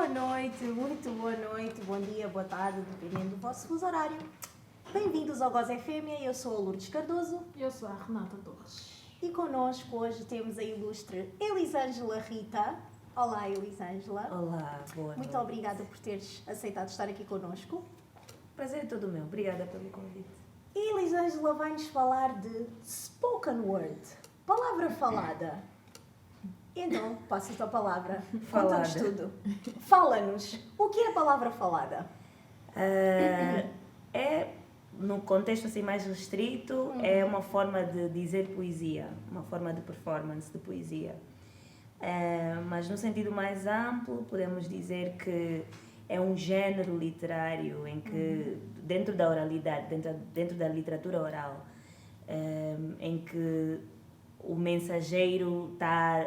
muito boa noite, bom dia, boa tarde, dependendo do vosso fuso horário. Bem-vindos ao Goz FM, eu sou a Lourdes Cardoso. Eu sou a Renata Torres. E connosco hoje temos a ilustre Elisângela Rita. Olá, Elisângela. Olá, boa noite. Muito obrigada por teres aceitado estar aqui connosco. Prazer é todo meu, obrigada pelo convite. E Elisângela vai-nos falar de spoken word, palavra falada. Então, passa-te a palavra. Falada. Conta-nos tudo. Fala-nos. O que é a palavra falada? É, no contexto assim mais restrito, é uma forma de dizer poesia, uma forma de performance de poesia. Mas no sentido mais amplo, podemos dizer que é um género literário em que, dentro da oralidade, dentro da literatura oral, em que o mensageiro está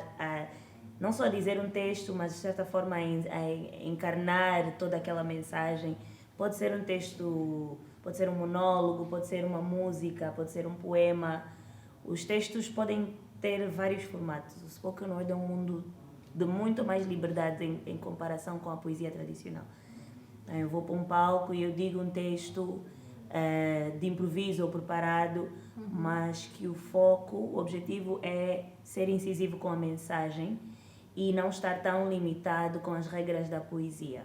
não só a dizer um texto, mas de certa forma a encarnar toda aquela mensagem. Pode ser um texto, pode ser um monólogo, pode ser uma música, pode ser um poema. Os textos podem ter vários formatos. O spoken word é um mundo de muito mais liberdade em comparação com a poesia tradicional. Eu vou para um palco e eu digo um texto de improviso ou preparado, mas que o foco, o objetivo é ser incisivo com a mensagem e não estar tão limitado com as regras da poesia,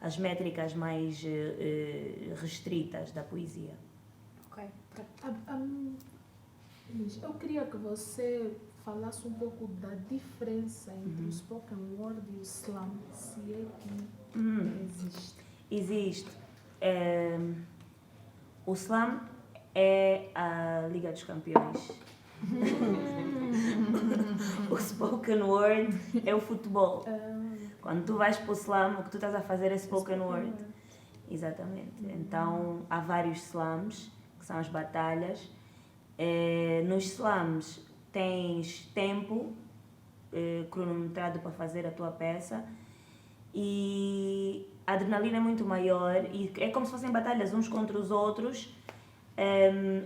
as métricas mais restritas da poesia. Ok. Eu queria que você falasse um pouco da diferença entre o spoken word e o slam, se é que existe. Existe. O slam é a Liga dos Campeões. O spoken word é o futebol. Quando tu vais para o slam, o que tu estás a fazer é spoken word. Exatamente. Então, há vários slams, que são as batalhas. Nos slams tens tempo cronometrado para fazer a tua peça e a adrenalina é muito maior e é como se fossem batalhas uns contra os outros.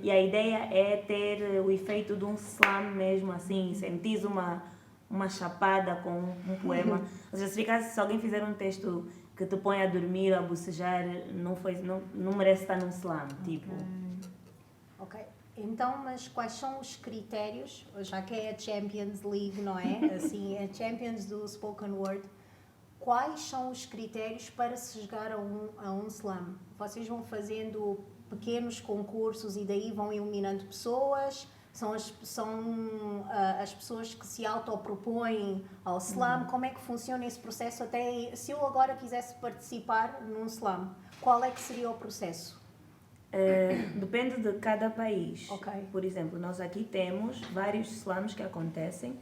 E a ideia é ter o efeito de um slam mesmo, assim, sentir uma chapada com um poema. Ou seja, se alguém fizer um texto que te põe a dormir ou a bocejar, não merece estar num slam, tipo. Ok. Então, mas quais são os critérios, já que é a Champions League, não é? Assim, a Champions do spoken word. Quais são os critérios para se chegar a um slam? Vocês vão fazendo pequenos concursos e daí vão eliminando pessoas? São as pessoas que se autopropõem ao slam? Como é que funciona esse processo? Até se eu agora quisesse participar num slam, qual é que seria o processo? Depende de cada país. Okay. Por exemplo, nós aqui temos vários slams que acontecem.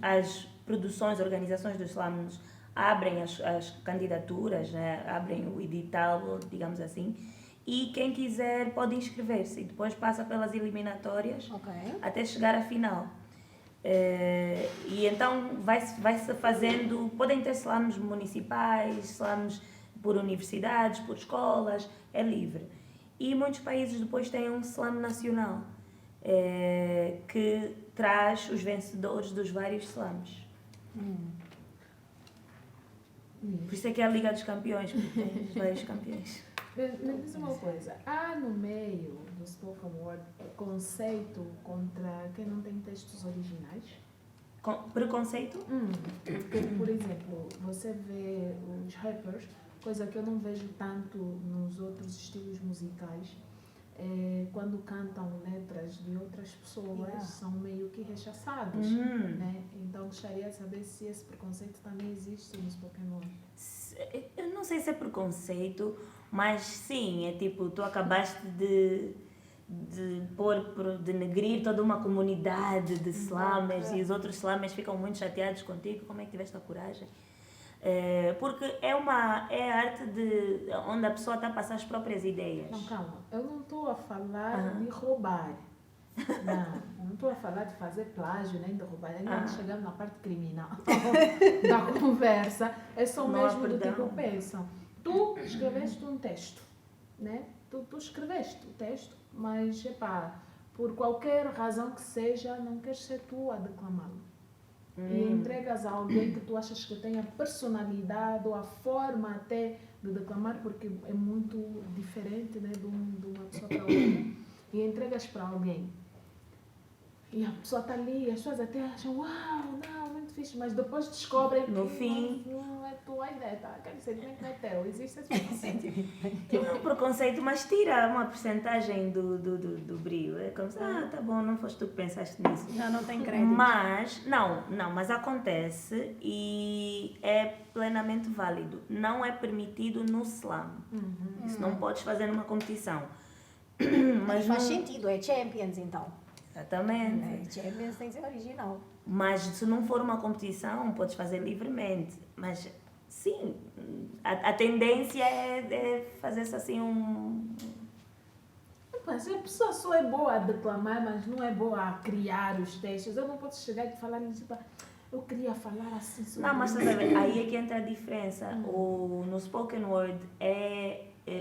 As produções, organizações dos slams abrem as candidaturas, né? Abrem o edital, digamos assim, e quem quiser pode inscrever-se e depois passa pelas eliminatórias até chegar à final. E então vai-se fazendo, podem ter slams municipais, slams por universidades, por escolas, é livre. E muitos países depois têm um slam nacional, que traz os vencedores dos vários slams. Por isso é que é a Liga dos Campeões, porque tem os vários campeões. Me diz uma coisa, há no meio do spoken word conceito contra quem não tem textos originais? Preconceito? Porque, por exemplo, você vê os rappers, coisa que eu não vejo tanto nos outros estilos musicais, quando cantam letras de outras pessoas, são meio que rechaçados, né? Então gostaria de saber se esse preconceito também existe no spoken word. Eu não sei se é preconceito, mas sim, é tipo, tu acabaste de denegrir toda uma comunidade de slammers e os outros slammers ficam muito chateados contigo. Como é que tiveste a coragem? Porque é a arte onde a pessoa está a passar as próprias ideias. Não, calma, eu não estou a falar de roubar. Não estou a falar de fazer plágio, nem de roubar, ainda chegando na parte criminal da conversa. É só não mesmo do tipo, pensam, tu escreveste um texto, né? Tu escreveste o texto, mas, por qualquer razão que seja, não queres ser tu a declamá-lo. e entregas a alguém que tu achas que tem a personalidade ou a forma até de declamar, porque é muito diferente, né, de uma pessoa para outra, e entregas para alguém. E a pessoa está ali, as pessoas até acham, uau, não, muito fixe, mas depois descobrem No que fim, não é tua ideia, tá? Aquele sentimento não é teu, existe esse preconceito. não é um preconceito, mas tira uma porcentagem do brilho. É como se, tá bom, não foste tu que pensaste nisso. Não tem crédito. Mas, mas acontece e é plenamente válido. Não é permitido no slam. Isso não podes fazer numa competição. Mas faz sentido, é Champions então. Exatamente. Champions tem que ser original. Mas se não for uma competição, podes fazer livremente. Mas, sim, a tendência é fazer-se assim Mas a pessoa só é boa a declamar, mas não é boa a criar os textos. Eu não posso chegar e falar, tipo, eu queria falar assim sobre Não, mas estás a ver, aí é que entra a diferença. No spoken word,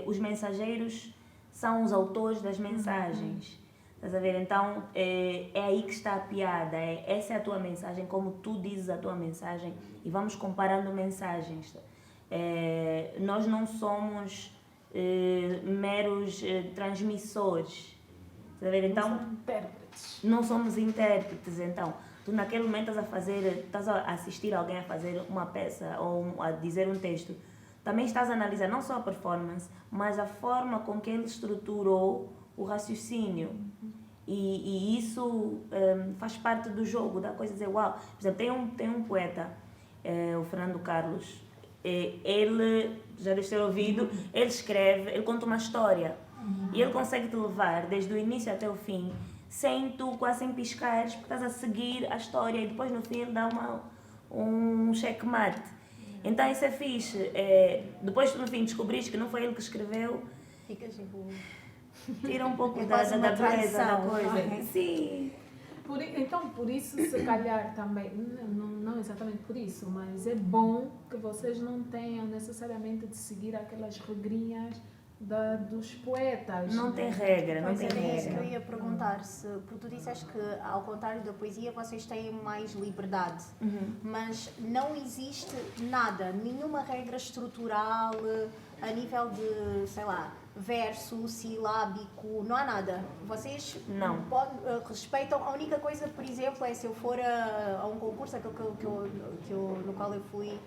os mensageiros são os autores das mensagens. Estás a ver? Então, é aí que está a piada. Essa é a tua mensagem, como tu dizes a tua mensagem, e vamos comparando mensagens. Nós não somos meros transmissores. Estás a ver? Então, não somos intérpretes. Então, tu naquele momento estás a assistir alguém a fazer uma peça ou a dizer um texto. Também estás a analisar não só a performance, mas a forma com que ele estruturou o raciocínio. E isso faz parte do jogo, da coisa de dizer, uau. Por exemplo, tem um poeta, o Fernando Carlos, ele, já deves ter ouvido, ele escreve, ele conta uma história. E ele consegue te levar desde o início até o fim, quase sem piscares, porque estás a seguir a história e depois no fim ele dá um checkmate. Então isso é fixe. Depois no fim descobriste que não foi ele que escreveu, Ficas tipo... tira um pouco da quase uma beleza da traição, coisa. não é? Sim. Então, por isso, se calhar também, não exatamente por isso, mas é bom que vocês não tenham necessariamente de seguir aquelas regrinhas dos poetas. Não né? tem regra, não Pois tem era isso que eu regra. ia perguntar, porque tu disseste que, ao contrário da poesia, vocês têm mais liberdade, mas não existe nada, nenhuma regra estrutural a nível de, sei lá, verso, silábico, não há nada. Vocês Não. respeitam, a única coisa, por exemplo, é se eu for a um concurso no qual eu fui.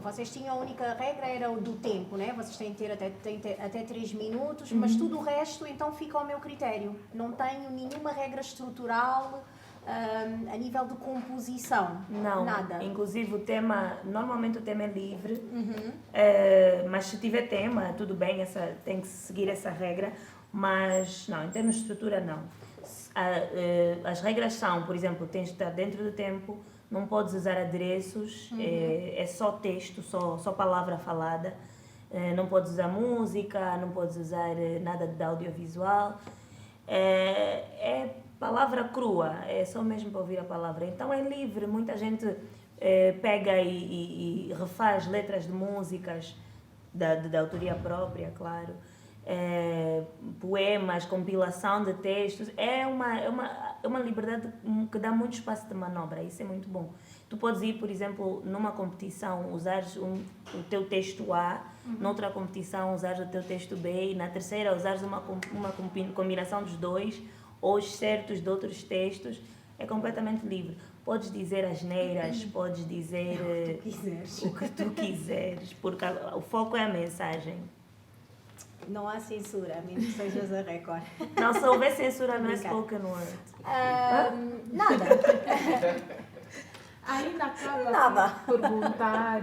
Vocês tinham a única regra era o do tempo, né? Vocês têm que ter até 3 minutos, mas tudo o resto então fica ao meu critério. Não tenho nenhuma regra estrutural a nível de composição. Não, nada. Inclusive normalmente o tema é livre, mas se tiver tema, tudo bem, tem que seguir essa regra, mas não, em termos de estrutura não. As regras são, por exemplo, tens de estar dentro do tempo, não podes usar adereços, é só texto, só palavra falada, não podes usar música, não podes usar nada de audiovisual, é palavra crua, é só mesmo para ouvir a palavra. Então é livre, muita gente pega e refaz letras de músicas da autoria própria, claro, poemas, compilação de textos, é uma liberdade que dá muito espaço de manobra, isso é muito bom. Tu podes ir, por exemplo, numa competição, usares o teu texto A, noutra competição usares o teu texto B, e na terceira usares uma combinação dos dois, ou os certos de outros textos, é completamente livre. Podes dizer asneiras, podes dizer o que tu quiseres, porque o foco é a mensagem. Não há censura, a menos que sejas a Record. Não, se houver censura não é spoken word. Nada. Ainda acaba Nada. de perguntar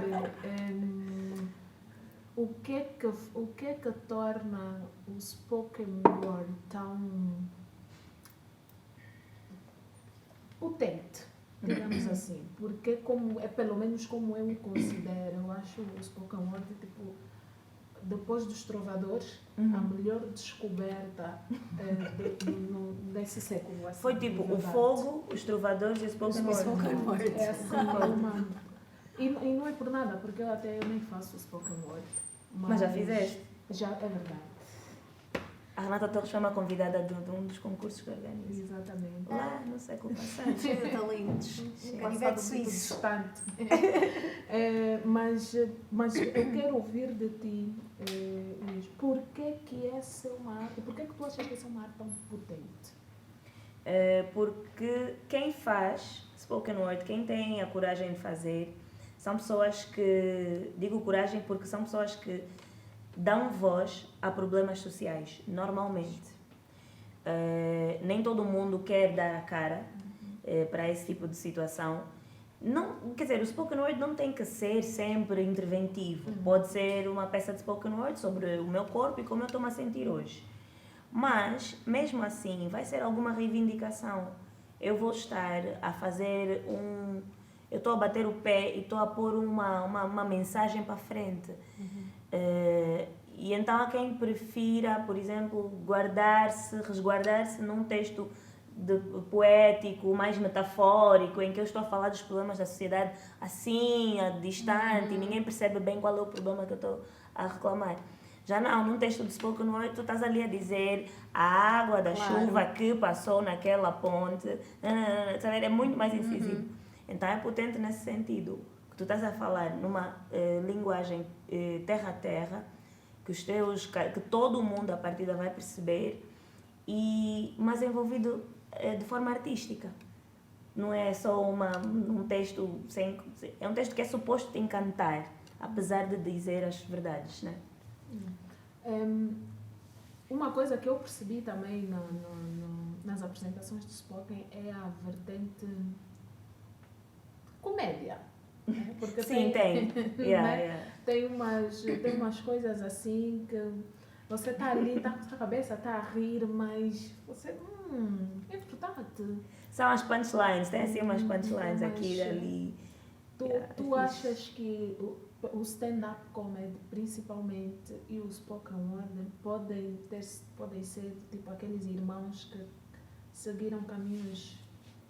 o que é que torna o spoken word tão potente, digamos assim, porque pelo menos como eu me considero, eu acho o spoken word tipo, depois dos trovadores, a melhor descoberta desse século. Assim, Foi tipo o fogo, os trovadores e o spoken word. É assim, e não é por nada, porque eu nem faço spoken word. Mas já fizeste? Já, é verdade. A Renata Torres foi uma convidada de um dos concursos que eu organizo. Exatamente. Lá, não sei como passar. Cheio de talentos. Canivete suíço. Distante. Mas eu quero ouvir de ti, Luís, porquê que essa é uma arte, porquê que tu achas que essa é uma arte tão potente? Porque quem faz spoken word, quem tem a coragem de fazer, são pessoas que, digo coragem porque são pessoas que dão voz a problemas sociais, normalmente. Nem todo mundo quer dar a cara para esse tipo de situação. Não, quer dizer, o spoken word não tem que ser sempre interventivo. Pode ser uma peça de spoken word sobre o meu corpo e como eu estou-me a sentir hoje. Mas, mesmo assim, vai ser alguma reivindicação. Eu vou estar a fazer eu estou a bater o pé e estou a pôr uma mensagem para frente. E então há quem prefira, por exemplo, resguardar-se num texto poético, mais metafórico, em que eu estou a falar dos problemas da sociedade assim, distante, e ninguém percebe bem qual é o problema que eu estou a reclamar. Já não, num texto de spoken word, tu estás ali a dizer a água da chuva que passou naquela ponte, sabe? É muito mais incisivo. Então é potente nesse sentido, que tu estás a falar numa linguagem terra a terra, que todo mundo a partida vai perceber, mas envolvido de forma artística. Não é só um texto é um texto que é suposto te encantar, apesar de dizer as verdades, né? Uma coisa que eu percebi também nas apresentações de Spoken é a vertente comédia. Né? Porque Sim, tem. Tem umas coisas assim que você está ali, está com a cabeça, está a rir, mas você, é verdade. São as punchlines, tem assim umas punchlines aqui e ali. Tu achas que o stand-up comedy, principalmente, e o spoken word podem ser tipo aqueles irmãos que seguiram caminhos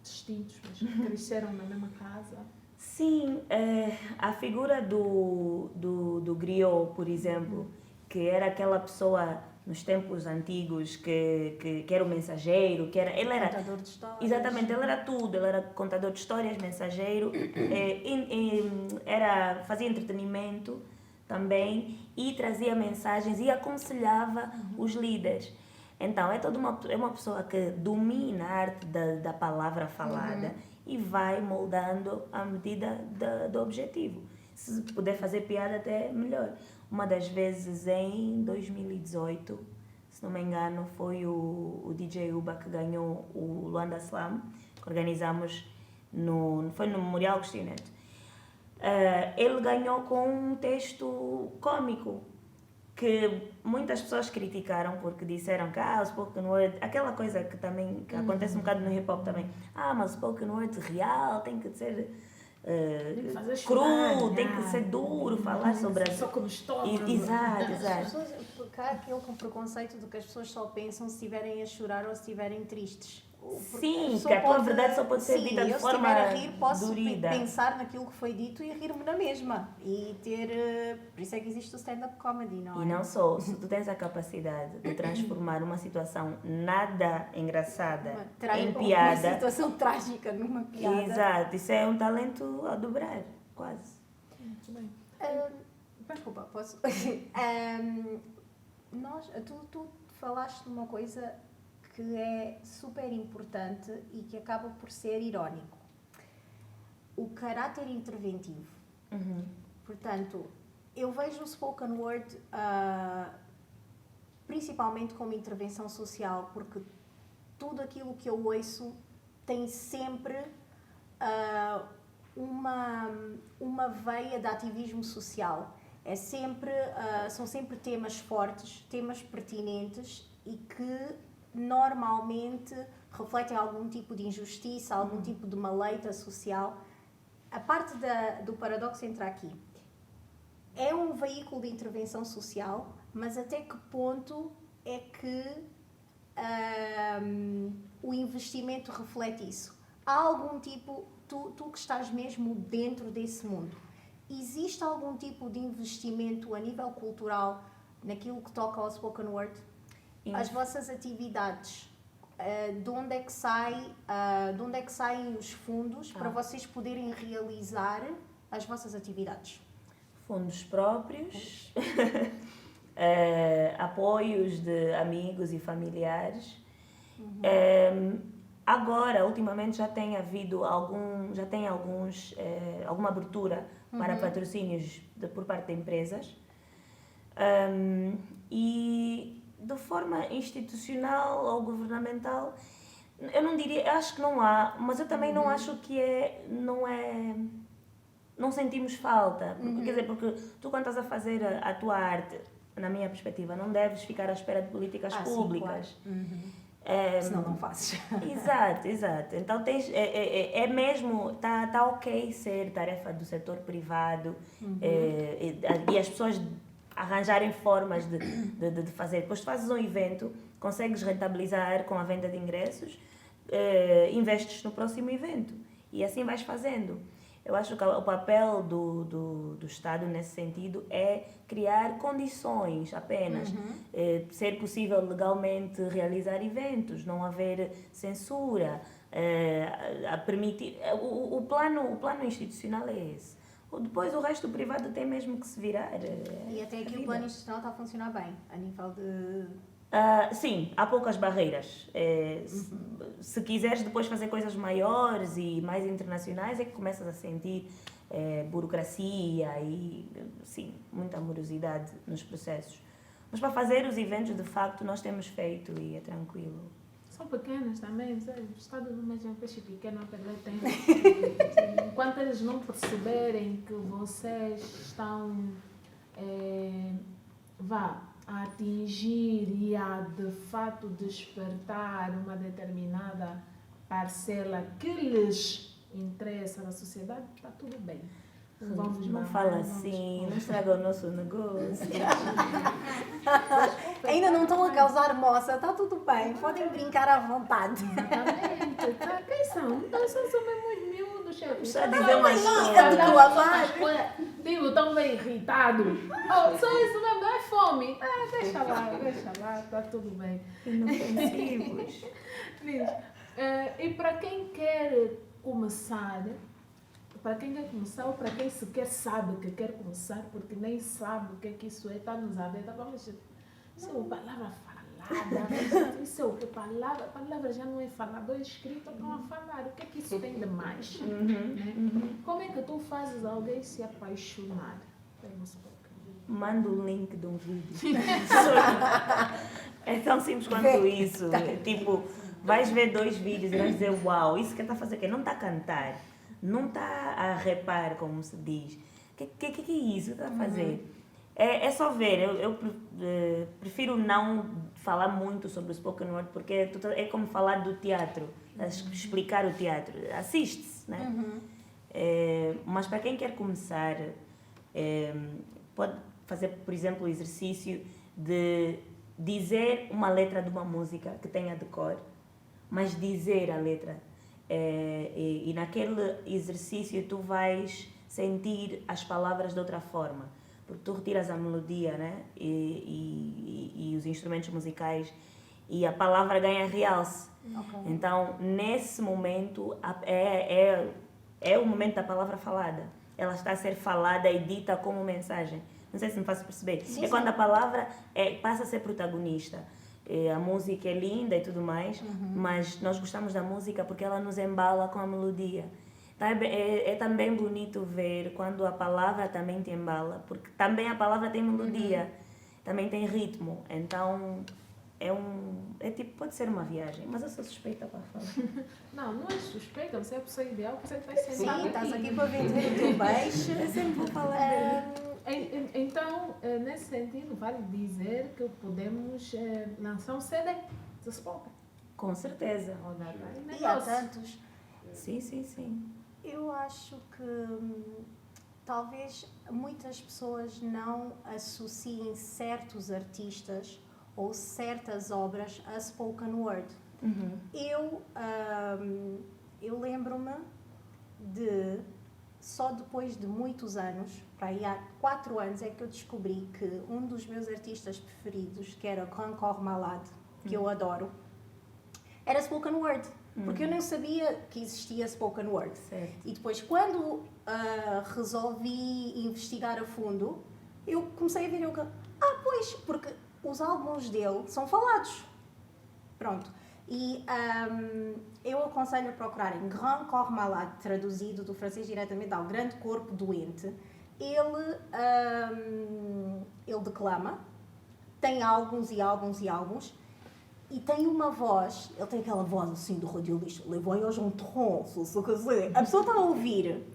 distintos, mas que cresceram na mesma casa? Sim, a figura do griot, por exemplo, que era aquela pessoa nos tempos antigos que era o mensageiro, ele era contador de histórias. Exatamente, ele era tudo, ele era contador de histórias, mensageiro, fazia entretenimento também e trazia mensagens e aconselhava os líderes. Então, é uma pessoa que domina a arte da palavra falada e vai moldando à medida do objetivo. Se puder fazer piada, até melhor. Uma das vezes, em 2018, se não me engano, foi o DJ Uba que ganhou o Luanda Slam, que organizamos foi no Memorial Agostinho Neto. Ele ganhou com um texto cômico, que muitas pessoas criticaram porque disseram que o spoken word, aquela coisa que também que acontece um bocado no hip hop também, mas o spoken word real tem que ser cru, tem que ser duro, falar sobre as... Só como estômago. Exato. Porque há aquele preconceito de que as pessoas só pensam se estiverem a chorar ou se estiverem tristes. Sim, que a tua verdade só pode ser dita de forma durida. Se estiver a rir, posso durida. pensar naquilo que foi dito e rir-me na mesma. E ter... Por isso é que existe o stand-up comedy, não é? E não só, se tu tens a capacidade de transformar uma situação nada engraçada em piada... Uma situação trágica numa piada. Exato, isso é um talento a dobrar, quase. Muito bem. Desculpa, posso? Tu falaste de uma coisa que é super importante e que acaba por ser irónico. O caráter interventivo. Portanto, eu vejo o spoken word principalmente como intervenção social, porque tudo aquilo que eu ouço tem sempre uma veia de ativismo social. São sempre temas fortes, temas pertinentes e que normalmente refletem algum tipo de injustiça, algum tipo de maleita social. A parte do paradoxo entra aqui. É um veículo de intervenção social, mas até que ponto é que o investimento reflete isso? Há algum tipo, tu que estás mesmo dentro desse mundo, existe algum tipo de investimento a nível cultural naquilo que toca ao spoken word? as vossas atividades, de onde é que saem os fundos para vocês poderem realizar as vossas atividades? Fundos próprios, apoios de amigos e familiares. Agora, ultimamente, já tem alguma abertura para patrocínios por parte de empresas. E de forma institucional ou governamental, eu não diria, acho que não há, mas eu também não acho que não sentimos falta. Quer dizer, porque tu quando estás a fazer a tua arte, na minha perspectiva, não deves ficar à espera de políticas públicas. Sim, claro. Senão não fazes. Exato. Então é mesmo, tá ok ser tarefa do setor privado e as pessoas arranjarem formas de fazer. Depois tu fazes um evento, consegues rentabilizar com a venda de ingressos, investes no próximo evento e assim vais fazendo. Eu acho que o papel do Estado nesse sentido é criar condições apenas. Ser possível legalmente realizar eventos, não haver censura, a permitir... O plano institucional é esse. Depois o resto do privado tem mesmo que se virar. E até aqui o plano institucional está a funcionar bem, a nível de... Sim, há poucas barreiras. Se quiseres depois fazer coisas maiores e mais internacionais, é que começas a sentir burocracia e, sim, muita morosidade nos processos. Mas para fazer os eventos, de facto, nós temos feito e é tranquilo. São pequenas também, o Estado não é um peixe pequeno a perder tempo. Enquanto eles não perceberem que vocês estão a atingir e a de fato despertar uma determinada parcela que lhes interessa na sociedade, está tudo bem. Não fala assim, não estraga o nosso negócio. Ainda não estão a causar moça, está tudo bem, podem brincar à vontade. Exatamente. Quem são? Então são mesmo miúdos, chefe. Está a dizer uma história. Digo, estão bem irritado. Só isso mesmo, é fome. Deixa lá, está tudo bem. Inofensivos. E para quem quer começar, ou para quem sequer sabe que quer começar, porque nem sabe o que é que isso é, está nos a ver, isso é uma palavra falada, isso é o que palavra já não é falada, é escrita, estão a falar, o que é que isso tem de mais? Como é que tu fazes alguém se apaixonar pelo spoken? Manda o link de um vídeo. É tão simples quanto isso. Tipo, vais ver 2 vídeos e vais dizer, uau, isso que está a fazer o quê? Não está a cantar. Não está a repar, como se diz. O que é isso que está a fazer? É só ver. Eu prefiro não falar muito sobre o spoken word, porque é como falar do teatro, explicar o teatro. Assiste-se, né? Mas para quem quer começar, pode fazer, por exemplo, o exercício de dizer uma letra de uma música que tenha de cor, mas dizer a letra. E naquele exercício tu vais sentir as palavras de outra forma, porque tu retiras a melodia, né? e os instrumentos musicais e a palavra ganha realce. Então nesse momento é o momento da palavra falada, ela está a ser falada e dita como mensagem. Não sei se me faço perceber. Sim, quando a palavra passa a ser protagonista. A música é linda e tudo mais, mas nós gostamos da música porque ela nos embala com a melodia. Então é também bonito ver quando a palavra também te embala, porque também a palavra tem melodia, também tem ritmo. Então tipo, pode ser uma viagem, mas eu sou suspeita para falar. Não é suspeita, você é a pessoa ideal, você está sentado. Sim, estás aqui para vender o teu peixe. Eu sempre vou falar dele. Então, nesse sentido, vale dizer que podemos lançar um CD do spoken. Com certeza. E há tantos. Sim. Eu acho que talvez muitas pessoas não associem certos artistas ou certas obras a spoken word. Eu lembro-me de só depois de muitos anos, para aí há 4 anos, é que eu descobri que um dos meus artistas preferidos, que era Kankor Malade, que eu adoro, era spoken word. Porque eu não sabia que existia spoken word. Certo. E depois, quando resolvi investigar a fundo, eu comecei a ver, pois, porque os álbuns dele são falados. Pronto. E eu aconselho a procurarem Grand Corps Malade, traduzido do francês diretamente ao Grande Corpo Doente. Ele declama, tem álbuns e álbuns e álbuns, e tem uma voz, ele tem aquela voz assim do radialista, le voyage en trance, a pessoa está a ouvir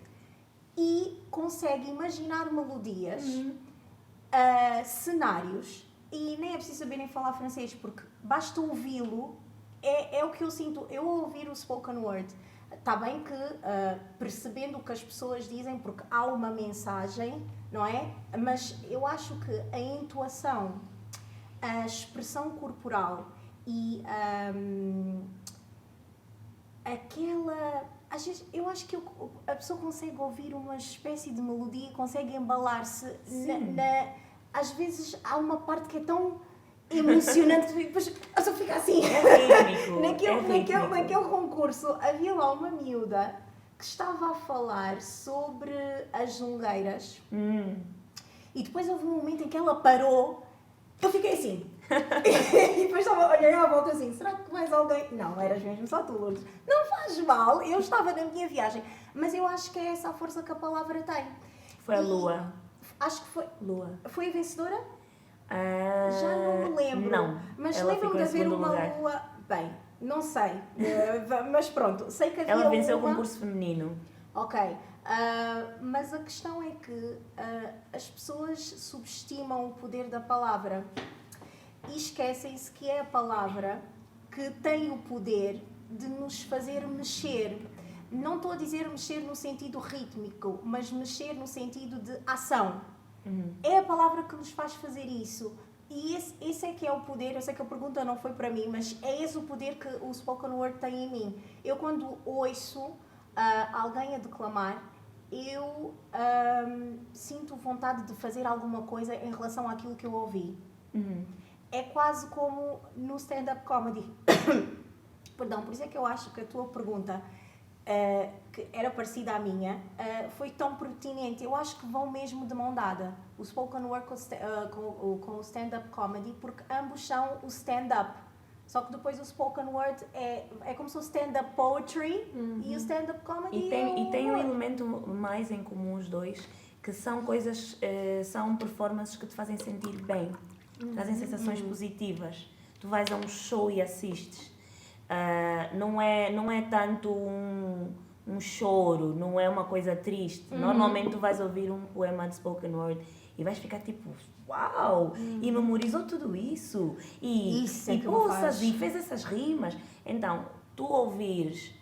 e consegue imaginar melodias, cenários, e nem é preciso saberem falar francês, porque basta ouvi-lo. É o que eu sinto, eu ouvir o spoken word. Está bem que percebendo o que as pessoas dizem, porque há uma mensagem, não é? Mas eu acho que a entoação, a expressão corporal e aquela... Às vezes, eu acho que a pessoa consegue ouvir uma espécie de melodia, consegue embalar-se. Às vezes há uma parte que é tão emocionante, depois a pessoa fica assim. Naquele concurso havia lá uma miúda que estava a falar sobre as zungueiras e depois houve um momento em que ela parou, eu fiquei assim. E depois olhei à volta assim, será que mais alguém? Não, eras mesmo só tu, Lourdes. Não faz mal, eu estava na minha viagem, mas eu acho que é essa a força que a palavra tem. Foi a Lua. Acho que foi. Lua. Foi a vencedora? Já não me lembro. Não. Mas lembro-me de haver uma lugar. lua. Bem, não sei. Mas pronto, sei que havia. Ela venceu o concurso feminino. Ok. Mas a questão é que as pessoas subestimam o poder da palavra e esquecem-se que é a palavra que tem o poder de nos fazer mexer. Não estou a dizer mexer no sentido rítmico, mas mexer no sentido de ação. É a palavra que nos faz fazer isso. E esse é que é o poder. Eu sei que a pergunta não foi para mim, mas é esse o poder que o spoken word tem em mim. Eu, quando ouço alguém a declamar, eu sinto vontade de fazer alguma coisa em relação àquilo que eu ouvi. É quase como no stand-up comedy. Perdão, por isso é que eu acho que a tua pergunta, que era parecida à minha, foi tão pertinente. Eu acho que vão mesmo de mão dada, o spoken word com o stand-up comedy, porque ambos são o stand-up. Só que depois o spoken word é como se fosse stand-up poetry e o stand-up comedy e tem um elemento mais em comum os dois, que são coisas, são performances que te fazem sentir bem, trazem sensações positivas. Tu vais a um show e assistes. Não é tanto um choro, não é uma coisa triste. Normalmente tu vais ouvir um poema de spoken word e vais ficar tipo, uau, e memorizou tudo isso, e fez essas rimas. Então, tu ouvires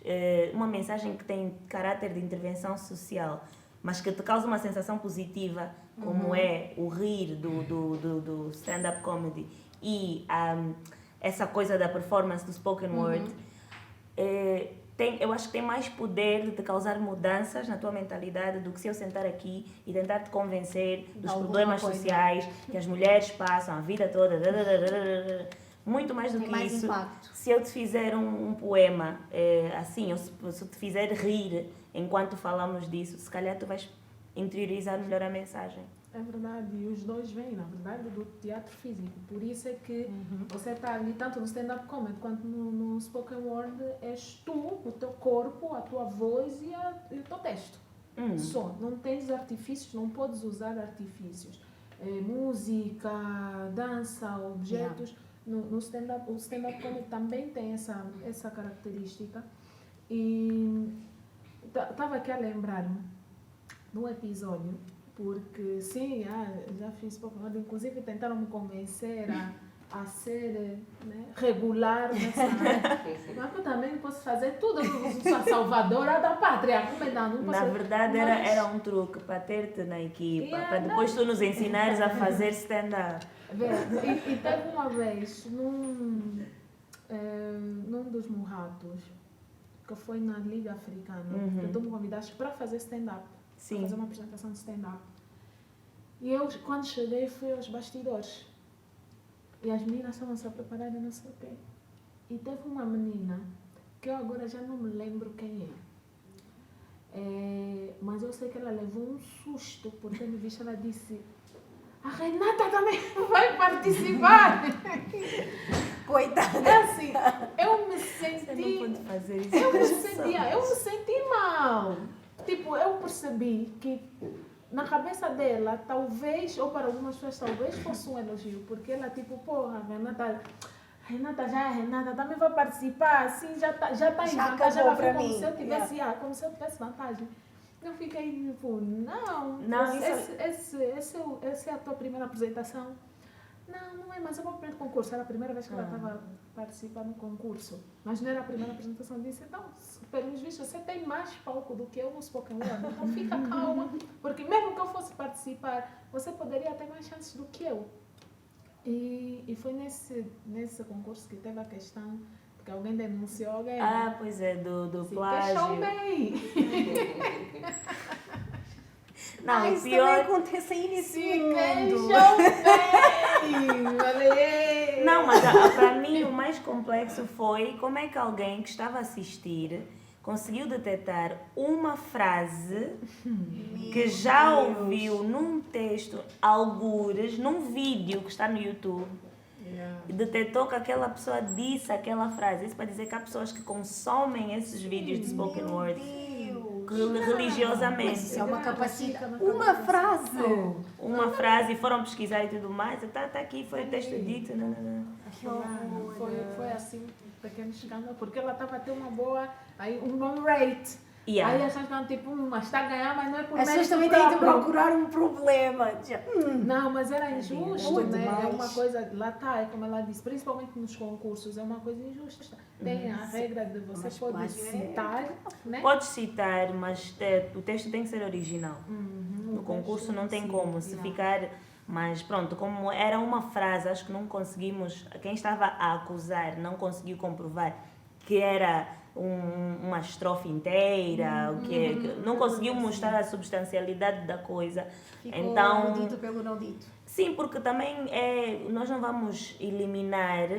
uma mensagem que tem caráter de intervenção social, mas que te causa uma sensação positiva, como é o rir do stand-up comedy e essa coisa da performance do spoken word, eu acho que tem mais poder de causar mudanças na tua mentalidade do que se eu sentar aqui e tentar te convencer dos problemas sociais que as mulheres passam a vida toda. Muito mais do que isso. Impacto. Se eu te fizer um poema assim, ou se eu te fizer rir enquanto falamos disso, se calhar tu vais interiorizar melhor a mensagem. É verdade, e os dois vêm, na verdade, do teatro físico. Por isso é que você está ali, tanto no stand-up comedy quanto no spoken word, és tu, o teu corpo, a tua voz e o teu texto. Só, não tens artifícios, não podes usar artifícios. Música, dança, objetos. No stand-up, o stand-up comedy também tem essa característica. E estava aqui a lembrar-me de um episódio, porque sim, já fiz spoken word, inclusive tentaram me convencer a ser regular nessa área. Mas eu também posso fazer tudo, eu sou a salvadora da pátria. Na verdade era um truque para ter-te na equipa, para depois tu nos ensinares a fazer stand-up. E teve uma vez, num dos murratos, que foi na Liga Africana, que tu me convidaste para fazer stand-up. Sim. fazer uma apresentação de stand-up. E eu, quando cheguei, fui aos bastidores. E as meninas estavam-se a preparar e não sei o quê. E teve uma menina, que eu agora já não me lembro quem é. Mas eu sei que ela levou um susto, porque me visto, ela disse: a Renata também vai participar! Coitada. É assim, eu me Você não senti... pode fazer isso. Eu me senti mal. Tipo, eu percebi que na cabeça dela, talvez, ou para algumas pessoas, talvez fosse um elogio, porque ela, tipo, porra, Renata também vai participar, assim, já tá em Já vantagem. acabou Ela pra foi como mim. se eu tivesse, como se eu tivesse vantagem. Eu fiquei tipo, não, Não, essa é a tua primeira apresentação? Não é, mas é o meu primeiro concurso. Era a primeira vez que ela estava participando no concurso. Mas não era a primeira apresentação. Eu disse, então, pelos vistos, você tem mais palco do que eu no Spoken Word. Então fica calma, porque mesmo que eu fosse participar, você poderia ter mais chances do que eu. E foi nesse concurso que teve a questão, porque alguém denunciou alguém. Ah, pois é, do Se plágio. queixou bem. Não, isso e também pior... acontece aí nesse Se mundo. queixou bem. Falei. Não, mas para mim o mais complexo foi como é que alguém que estava a assistir conseguiu detectar uma frase que já ouviu num texto, algures, num vídeo que está no YouTube, e detectou que aquela pessoa disse aquela frase. Isso para dizer que há pessoas que consomem esses vídeos de spoken word religiosamente. Isso é uma capacidade. Uma frase. Uma frase, e foram pesquisar e tudo mais. Tá aqui, foi o texto dito. Não. Foi assim, um pequeno escândalo, porque ela estava a ter um bom rate. Yeah. Aí as pessoas estão tipo, mas está a ganhar, mas não é por As pessoas mérito também têm de próprio. procurar um problema. Não, mas era injusto, Muito né? É mais. uma coisa, lá está, é como ela disse, principalmente nos concursos, é uma coisa injusta. Tem a regra de você Mas pode plágio citar, né? Pode citar, mas o texto tem que ser original. No o concurso texto, não tem sim, como. Se ficar... Mas pronto, como era uma frase, acho que não conseguimos... Quem estava a acusar não conseguiu comprovar que era uma estrofe inteira, não conseguiu mostrar a substancialidade da coisa. Ficou Então, dito pelo não dito. sim, porque também nós não vamos eliminar,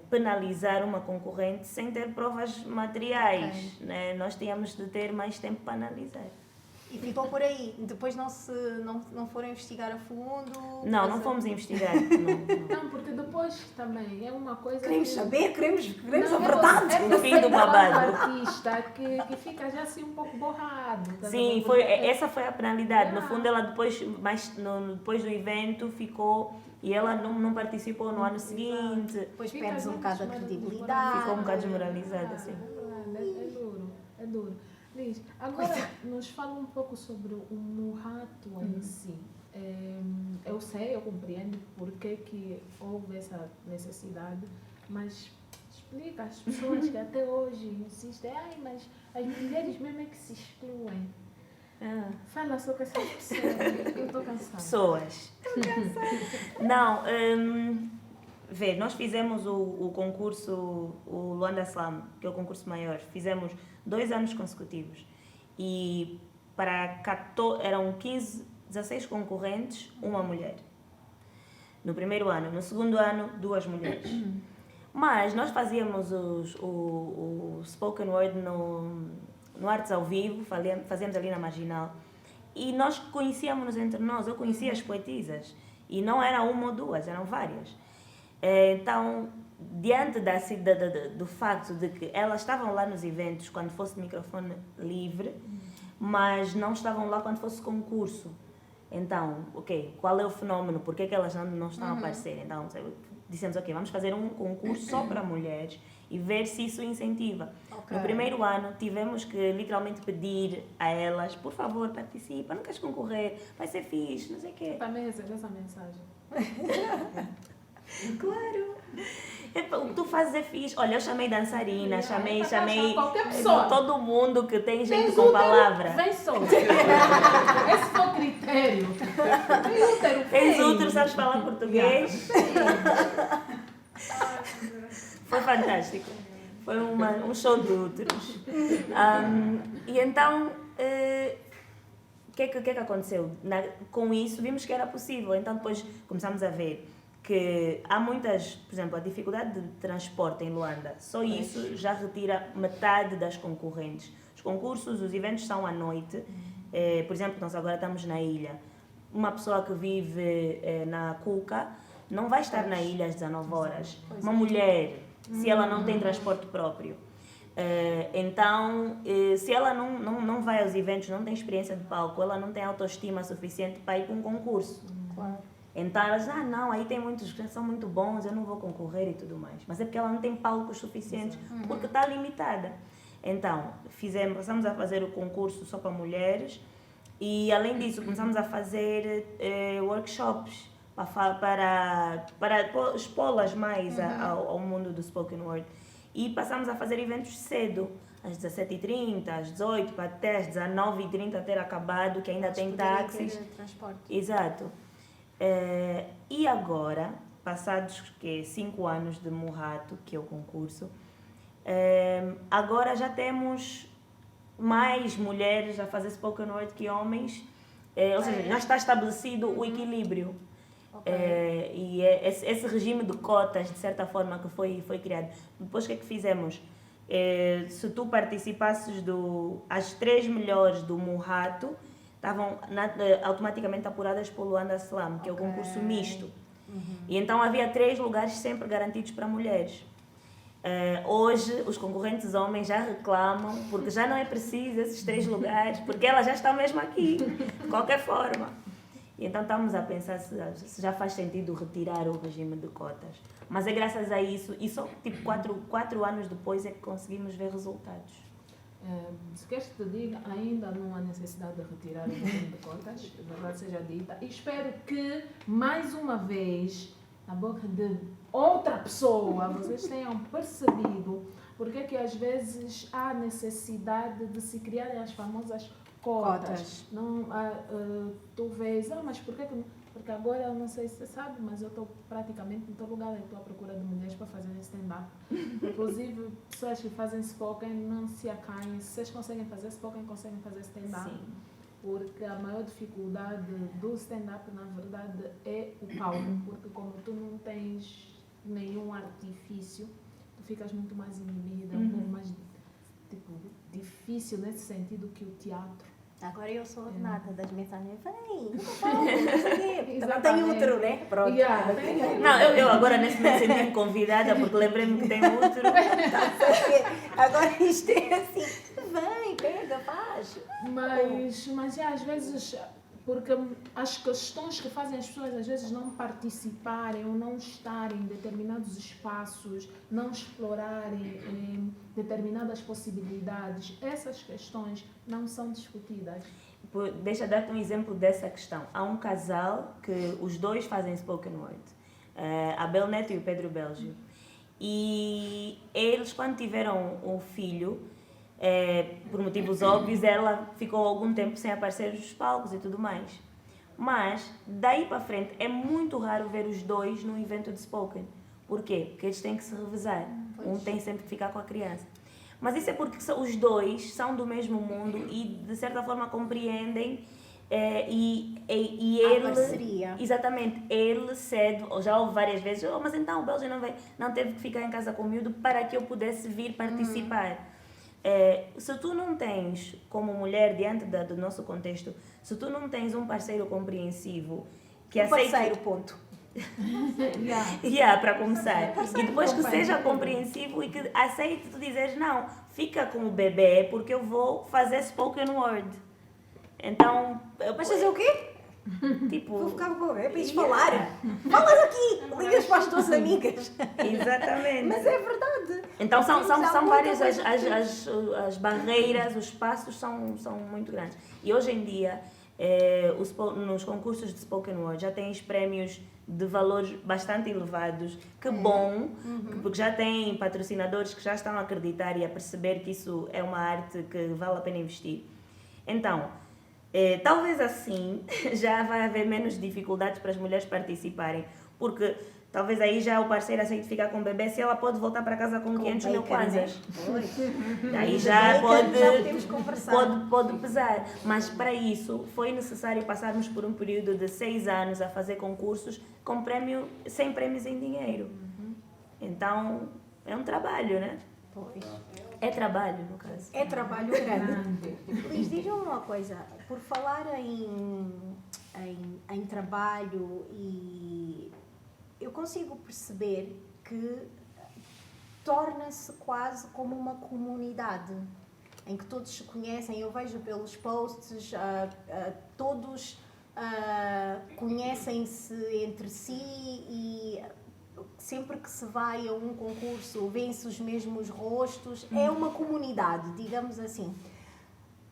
penalizar uma concorrente sem ter provas materiais. Ok. Né? Nós tínhamos de ter mais tempo para analisar. E ficou por aí. Depois não foram investigar a fundo. Não fomos investigar. Não. Não, porque depois também é uma coisa Queremos que... saber, queremos Não, a verdade. É O fim do babado. um artista que fica já assim um pouco borrado. Tá Sim, vendo? essa foi a penalidade. No fundo, ela depois do evento ficou e ela não participou no ano seguinte. Depois Fica perdes um já bocado a credibilidade. Ficou um bocado desmoralizada, assim. É duro. Liz, agora nos fala um pouco sobre o Murrato em si. Eu sei, eu compreendo por que houve essa necessidade, mas explica às pessoas que até hoje insistem, mas as mulheres mesmo é que se excluem. Fala sobre essas pessoas, que eu estou cansada. Pessoas. Não, nós fizemos o concurso, o Luanda Slam, que é o concurso maior, fizemos 2 anos consecutivos. E eram 16 concorrentes, uma mulher. No primeiro ano. No segundo ano, 2 mulheres. Mas nós fazíamos o spoken word no Artes ao Vivo, fazíamos ali na Marginal. E nós conhecíamos-nos entre nós. Eu conhecia as poetisas. E não era uma ou duas, eram várias. Então, diante do facto de que elas estavam lá nos eventos quando fosse microfone livre, mas não estavam lá quando fosse concurso. Então, qual é o fenómeno? Por que elas não estão a aparecer? Então, dissemos, vamos fazer um concurso só para mulheres e ver se isso incentiva. Okay. No primeiro ano, tivemos que literalmente pedir a elas, por favor, participa, não queres concorrer, vai ser fixe, não sei o quê. Também recebeu essa mensagem. Claro. O que tu fazes é fixe. Olha, eu chamei dançarina, chamei qualquer pessoa. Todo mundo que tem jeito com palavra. Vem só. Esse foi o critério. Tens útero, sabes falar português? Foi fantástico. Foi um show de úteros. E então, que aconteceu? Com isso, vimos que era possível. Então, depois começámos a ver que há muitas, por exemplo, a dificuldade de transporte em Luanda, só isso já retira metade das concorrentes. Os concursos, os eventos são à noite. Por exemplo, nós agora estamos na ilha. Uma pessoa que vive na Cuca não vai estar na ilha às 19 horas. Uma mulher, se ela não tem transporte próprio. Então, se ela não vai aos eventos, não tem experiência de palco, ela não tem autoestima suficiente para ir para um concurso. Claro. Então ela diz, não, aí tem muitos que são muito bons, eu não vou concorrer e tudo mais. Mas é porque ela não tem palcos suficientes, porque está limitada. Então, passamos a fazer o concurso só para mulheres e, além disso, começamos a fazer workshops para expô-las mais ao mundo do spoken word. E passamos a fazer eventos cedo, às 17h30, às 18h, até às 19h30 ter acabado, que ainda tem táxis. Transporte. Exato. E agora, passados 5 anos de Murrato, que é o concurso, agora já temos mais mulheres a fazer spoken word que homens, ou seja, já está estabelecido o equilíbrio. Okay. E esse regime de cotas, de certa forma, que foi criado. Depois, o que é que fizemos? Se tu participasses as 3 melhores do Murrato, estavam automaticamente apuradas pelo Luanda Slam, que é o concurso misto. E então havia 3 lugares sempre garantidos para mulheres. Hoje, os concorrentes homens já reclamam, porque já não é preciso esses 3 lugares, porque elas já estão mesmo aqui, de qualquer forma. E então estamos a pensar se já faz sentido retirar o regime de cotas. Mas é graças a isso, e só tipo 4 anos depois é que conseguimos ver resultados. Se queres que te diga, ainda não há necessidade de retirar o regime de cotas, a verdade seja dita. E espero que, mais uma vez, na boca de outra pessoa, vocês tenham percebido porque é que às vezes há necessidade de se criarem as famosas cotas. Não, tu vês, mas por que porque agora eu não sei se você sabe, mas eu estou praticamente em todo lugar, eu estou à procura de mulheres para fazer stand-up. Inclusive, pessoas que fazem spoken não se acanhem. Se vocês conseguem fazer spoken, conseguem fazer stand-up. Sim. Porque a maior dificuldade do stand-up, na verdade, é o palco. Porque como tu não tens nenhum artifício, tu ficas muito mais inibida, um pouco mais difícil nesse sentido que o teatro. Agora eu sou nada das mensagens. Vem, não sei o quê. Também tem outro, né? Pronto. Não, eu agora nesse momento senti-me convidada porque lembrei-me que tem outro. Agora isto é assim. Vem, pega, faz. Mas às vezes, porque as questões que fazem as pessoas às vezes não participarem ou não estarem em determinados espaços, não explorarem determinadas possibilidades, essas questões não são discutidas. Deixa eu dar-te um exemplo dessa questão. Há um casal que os dois fazem spoken word, a Bel Neto e o Pedro Bélgio. E eles, quando tiveram um filho, por motivos óbvios, ela ficou algum tempo sem aparecer nos palcos e tudo mais. Mas, daí para frente, é muito raro ver os dois num evento de spoken. Por quê? Porque eles têm que se revezar. Um tem sempre que ficar com a criança. Mas isso é porque os dois são do mesmo mundo e, de certa forma, compreendem e ele... A parceria. Exatamente. Ele cede, já houve várias vezes, mas então o Bélgio não teve que ficar em casa com o miúdo para que eu pudesse vir participar. Se tu não tens, como mulher, diante do nosso contexto, se tu não tens um parceiro compreensivo que aceite... Parceiro, ponto. Para começar. E depois que seja compreensivo e que aceite tu dizeres, não, fica com o bebê porque eu vou fazer spoken word. Então... Mas fazer o quê? Tipo... Vou ficar com o bebê para isto falar. Falas aqui, ligas para as tuas amigas. Exatamente. Mas é verdade. Então são várias as barreiras, os passos são muito grandes. E hoje em dia, nos concursos de spoken word já tens prémios de valores bastante elevados. Que bom, porque já tem patrocinadores que já estão a acreditar e a perceber que isso é uma arte que vale a pena investir. Então, talvez assim já vai haver menos dificuldades para as mulheres participarem, porque Talvez aí já o parceiro aceite ficar com o bebê, se ela pode voltar para casa com 500 mil kwanzas. Aí já podemos conversar. pode pesar. Mas para isso foi necessário passarmos por um período de 6 anos a fazer concursos com sem prémios em dinheiro. Então é um trabalho, né? Pois. É trabalho, no caso. É trabalho grande. Liz, diz-me uma coisa. Por falar em trabalho, e eu consigo perceber que torna-se quase como uma comunidade em que todos se conhecem. Eu vejo pelos posts, todos conhecem-se entre si e sempre que se vai a um concurso vêem-se os mesmos rostos. É uma comunidade, digamos assim.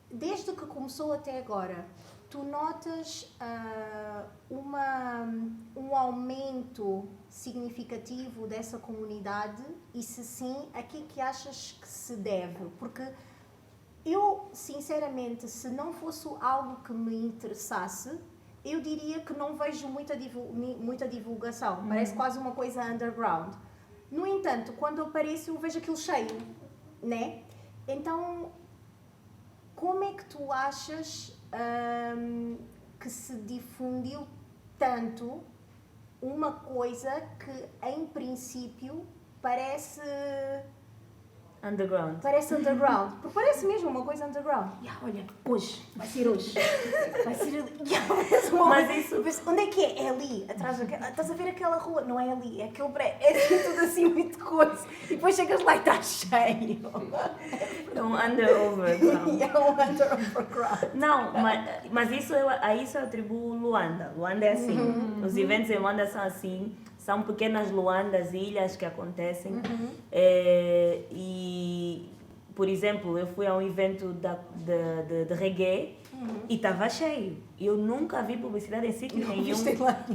Desde que começou até agora, tu notas um aumento significativo dessa comunidade? E se sim, a que é que achas que se deve? Porque eu, sinceramente, se não fosse algo que me interessasse, eu diria que não vejo muita divulgação. Parece quase uma coisa underground. No entanto, quando aparece, eu vejo aquilo cheio, né? Então, como é que tu achas que se difundiu tanto uma coisa que, em princípio, parece underground? Parece underground. Porque parece mesmo uma coisa underground. Olha, hoje. Vai ser hoje. Vai ser ali. Mas isso... Onde é que é? É ali, atrás daquela... Estás a ver aquela rua? Não é ali, é aquele prédio. É assim, tudo assim, muito coisa. E depois chegas lá e está cheio. É um overground. É um underground. Não, mas a isso eu atribuo Luanda. Luanda é assim. Os eventos em Luanda são assim. São pequenas Luandas, ilhas que acontecem. E, por exemplo, eu fui a um evento de reggae e estava cheio. Eu nunca vi publicidade em sítio nenhum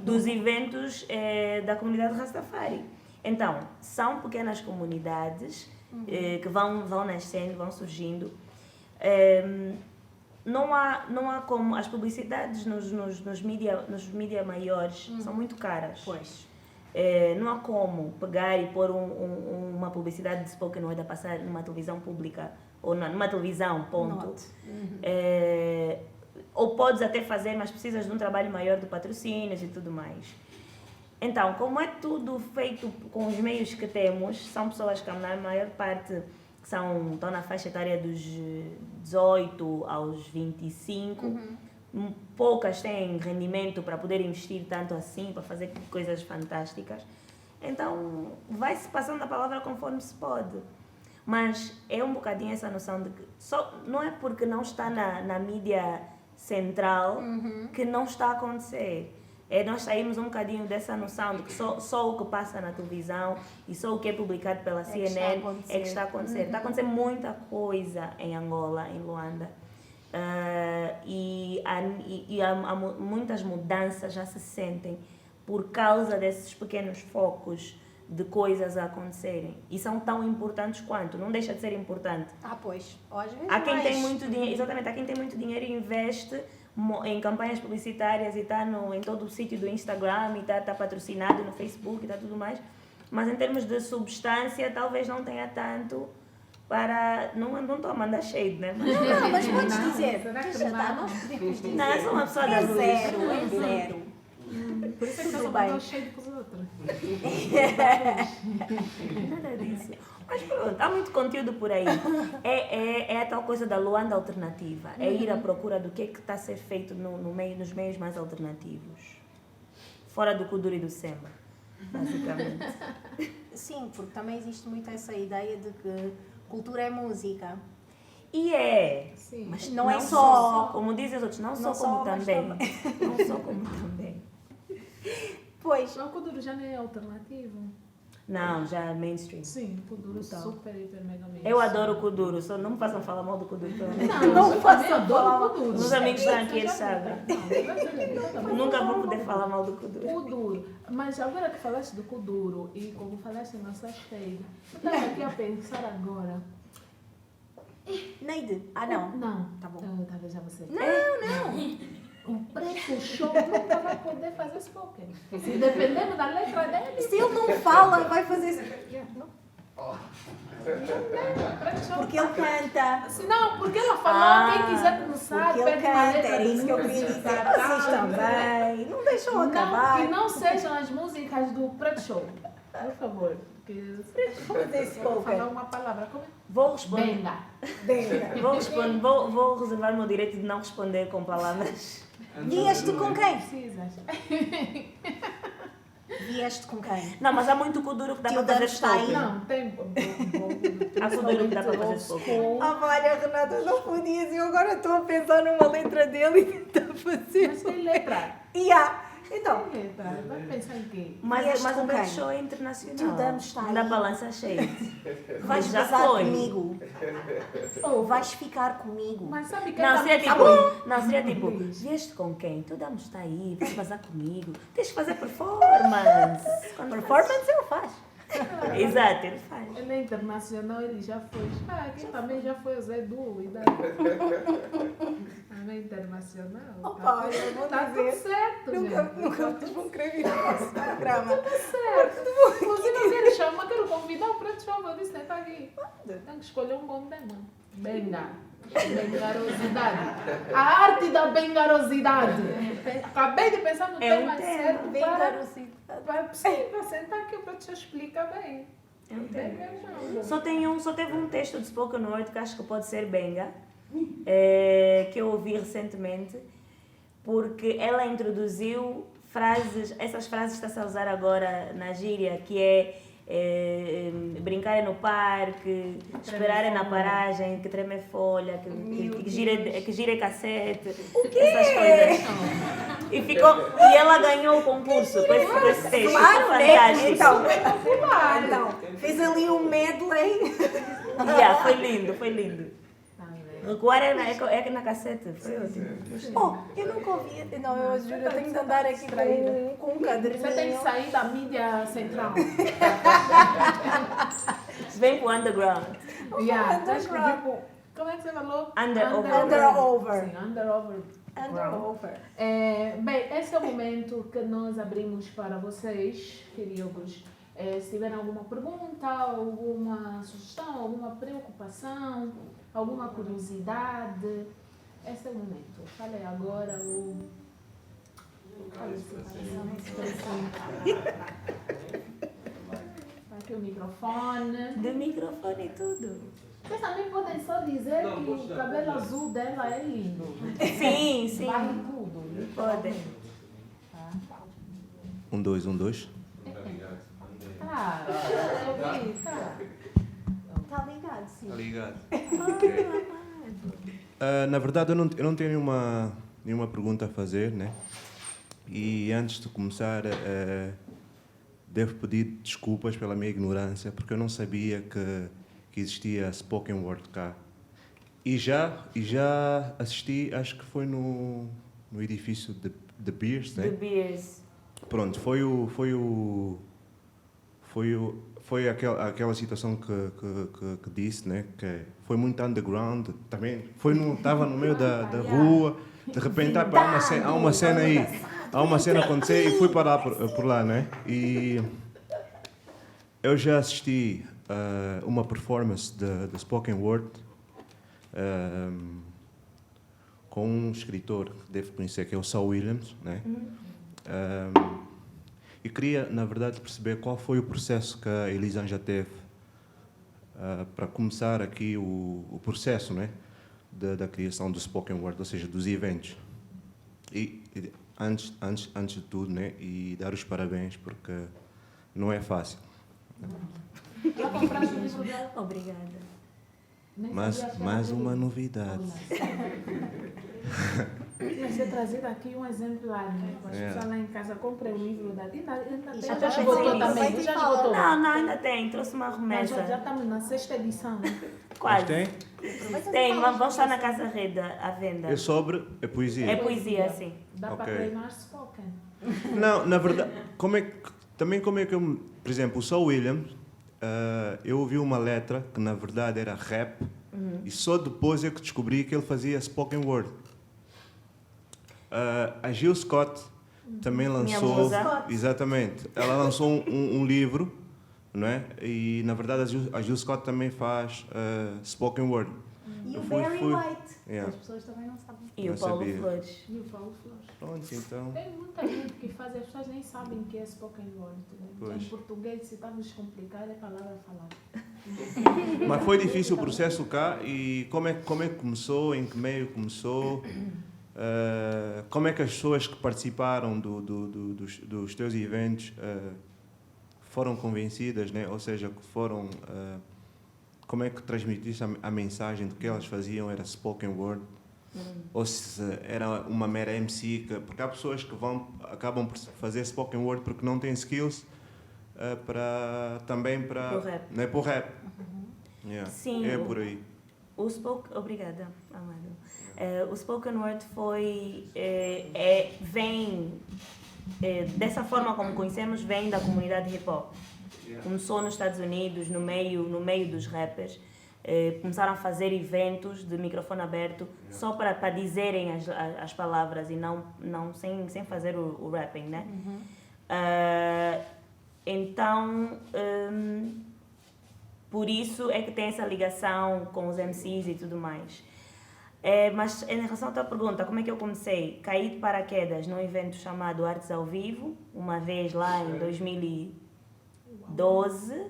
dos eventos da comunidade Rastafari. Então, são pequenas comunidades que vão nascendo, vão surgindo. Não há como... As publicidades nos mídia maiores são muito caras. Pois. Não há como pegar e pôr uma publicidade de spoken word a passar numa televisão pública ou numa televisão, ponto. Ou podes até fazer, mas precisas de um trabalho maior de patrocínios e tudo mais. Então, como é tudo feito com os meios que temos, são pessoas que, na maior parte, estão na faixa etária dos 18 aos 25. Poucas têm rendimento para poder investir tanto assim, para fazer coisas fantásticas. Então, vai-se passando a palavra conforme se pode. Mas é um bocadinho essa noção de que não é porque não está na mídia central que não está a acontecer. Nós saímos um bocadinho dessa noção de que só o que passa na televisão e só o que é publicado pela CNN é que está a acontecer. Está a acontecer muita coisa em Angola, em Luanda. E há muitas mudanças já se sentem por causa desses pequenos focos de coisas a acontecerem e são tão importantes quanto, não deixa de ser importante. Pois, às vezes há quem tem muito dinheiro, exatamente, há quem tem muito dinheiro e investe em campanhas publicitárias e está em todo o sítio do Instagram e está patrocinado no Facebook e está tudo mais, mas em termos de substância talvez não tenha tanto. Não estou a mandar shade, né? Mas podes dizer. Nós podemos dizer. Não, eu sou uma pessoa da luz. É zero. Por isso é que eu só mandou shade para os outros. Nada disso. Mas pronto, há muito conteúdo por aí. É a tal coisa da Luanda alternativa. É ir à procura do que está a ser feito nos meios mais alternativos. Fora do Kuduro e do Semba, basicamente. Sim, porque também existe muito essa ideia de que cultura é música. E é. Sim. Mas não é só. Como dizem os outros, não só como também. Não só como também. Pois. O Kuduro já não é alternativo? Não, já é mainstream. Sim, Kuduro super, hiper, mega mainstream. Eu adoro o Kuduro, só não me façam falar mal do Kuduro. Não façam falar mal do Kuduro. Os amigos estão aqui, eles sabem. Nunca vou poder falar mal do Kuduro. Kuduro. Mas agora que falaste do Kuduro e como falaste na sua shade, eu estava aqui a pensar agora. Neide. Não. Não. Tá bom. Talvez já você. Não. o Preto Show nunca vai poder fazer spoken. Se dependendo da letra dele, Se ele não fala, vai fazer isso. Preto Show. Porque ele canta. Se não, porque ela falou, quem quiser começar, Porque ele pede uma canta, letra era de isso que eu queria música, dizer. tá? Vocês também. Não deixam Não, acabar. que não sejam as músicas do Preto Show. Por favor. Fazer Vou falar spoken. uma palavra. Como é? Vou responder. Benga. Venga. Vou reservar o meu direito de não responder com palavras. Vieste com quem? Precisas. Vieste com quem? Não, mas há muito kuduro que dá Tio para fazer Dan está aí. spoken. Não, tem. Há kuduro que dá para fazer spoken. Ah, olha, Renata, não podias. Eu agora estou a pensar numa letra dele e tentar fazer. Mas tem letra. Então, Tem letra. Vai pensar em quê? Mas Vieste o com Preto quem? Show é internacional. Tio Dan está Não dá aí. para lançar cheio. vais Já casar foi. comigo. Ou vais ficar comigo. Mas sabe que Não, ela seria tá tipo, não, seria tipo, vieste com quem? Tu damos está aí, vais casar comigo. Tens que fazer performance. Performance ele faz. Exato, ele faz. Ele é internacional, ele já foi. Aqui também já foi o Zé Du. Também internacional. Opa, eu vou Tá tudo dizer. certo, Nunca gente. vocês vão querer vir ao nosso programa. Tudo certo. Inclusive, eu quero chamar, quero convidar o Preto Show. Eu disse, tá aqui. Tem que escolher um bom tema. Benga. Bengarosidade. A arte da bengarosidade. Acabei de pensar no É um tema tema. certo Bem para... garocinho. Sim, para sentar aqui o Preto Show explica bem. É um tema. Benga não. Só teve um texto de Spoken Word que acho que pode ser Benga, que eu ouvi recentemente, porque ela introduziu frases, essas frases está-se a usar agora na gíria, que é brincar no parque, esperar na paragem, que treme folha, que gira cassete, essas coisas. E ela ganhou o concurso com esse texto. Claro, Foi né? fantástico. Então, fez ali um medley. Yeah, foi lindo, foi lindo. Tá vendo? Recuar é na cassete, foi ótimo. Oh, eu nunca ouvi. Não, eu juro, eu tenho de andar aqui com um caderninho. Você tem que sair da mídia central. Vem pro underground. Yeah, Underground. tipo, como é que você falou? Under over. Sim, under Over. Bem, esse é o momento que nós abrimos para vocês, queridos. Se tiverem alguma pergunta, alguma sugestão, alguma preocupação, alguma curiosidade, esse é o momento. Fale agora o... Aqui o microfone. Do microfone e tudo. Vocês também podem só dizer que o cabelo azul dela é lindo. Sim, sim. Vale tudo. Podem. Tá? 1, 2, 1, 2. Claro, eu vi, tá. Tá ligado, sim. Tá ligado. Na verdade, eu não tenho nenhuma pergunta a fazer, né? E antes de começar, devo pedir desculpas pela minha ignorância, porque eu não sabia que existia Spoken Word cá. E já assisti, acho que foi no edifício de Beers, The né? Beers. Pronto, foi aquela situação que disse, né? Que foi muito underground, também estava no meio da rua, de repente há uma cena aí, há uma cena a acontecer e fui parar por lá, né? E eu já assisti uma performance de Spoken Word com um escritor que devo conhecer, que é o Saul Williams, né? E queria, na verdade, perceber qual foi o processo que a Elisângela teve para começar aqui o processo, né, da criação do Spoken Word, ou seja, dos eventos. E antes de tudo, né, e dar os parabéns, porque não é fácil. Já compraste o livro dela? Obrigada. Nem Mas sabia que era mais dele. uma novidade. Tinha que ser trazido aqui um exemplar, né? Para as pessoas lá em casa comprem o livro daqui. Ainda já já tá esgotou pensando também. nisso, Já vai te falar. esgotou. Não, ainda tem. Trouxe uma Já remessa. estamos na 6ª edição. Quase. Tem? Tem, mas vão estar na Casa Rede à venda. É sobre a poesia. É poesia, sim. Dá para Ok. treinar spoken. Não, na verdade, como é que eu... Por exemplo, o Saul Williams, eu ouvi uma letra que na verdade era rap, e só depois é que descobri que ele fazia spoken word. A Jill Scott também Minha lançou... musa. Exatamente. Ela lançou um livro, não é? E, na verdade, a Jill Scott também faz spoken word. E Eu o fui- Barry fui- White. Yeah. As pessoas também não sabem. E Não o Paulo sabia. Flores. E o Paulo Flores. Pronto, então... Tem muita gente que faz, as pessoas nem sabem o que é spoken word. Né? Pois. Em português, se estamos a complicar, é palavra a falar. Mas foi difícil o processo cá e como é que começou, em que meio começou, como é que as pessoas que participaram dos teus eventos foram convencidas, né? Ou seja, que foram, como é que transmitiste a mensagem de que elas faziam era spoken word, ou se era uma mera MC, porque há pessoas que acabam por fazer spoken word porque não têm skills também para Pro rap. né, para o rap. Yeah. Sim, É por aí. Obrigada, Amado. O spoken word vem dessa forma como conhecemos, vem da comunidade hip hop. Começou nos Estados Unidos, no meio dos rappers. Começaram a fazer eventos de microfone aberto só para dizerem as palavras e não sem fazer o rapping, né? Então, por isso é que tem essa ligação com os MCs e tudo mais. Mas em relação à tua pergunta, como é que eu comecei? Caí de paraquedas num evento chamado Artes ao Vivo, uma vez lá em 2012,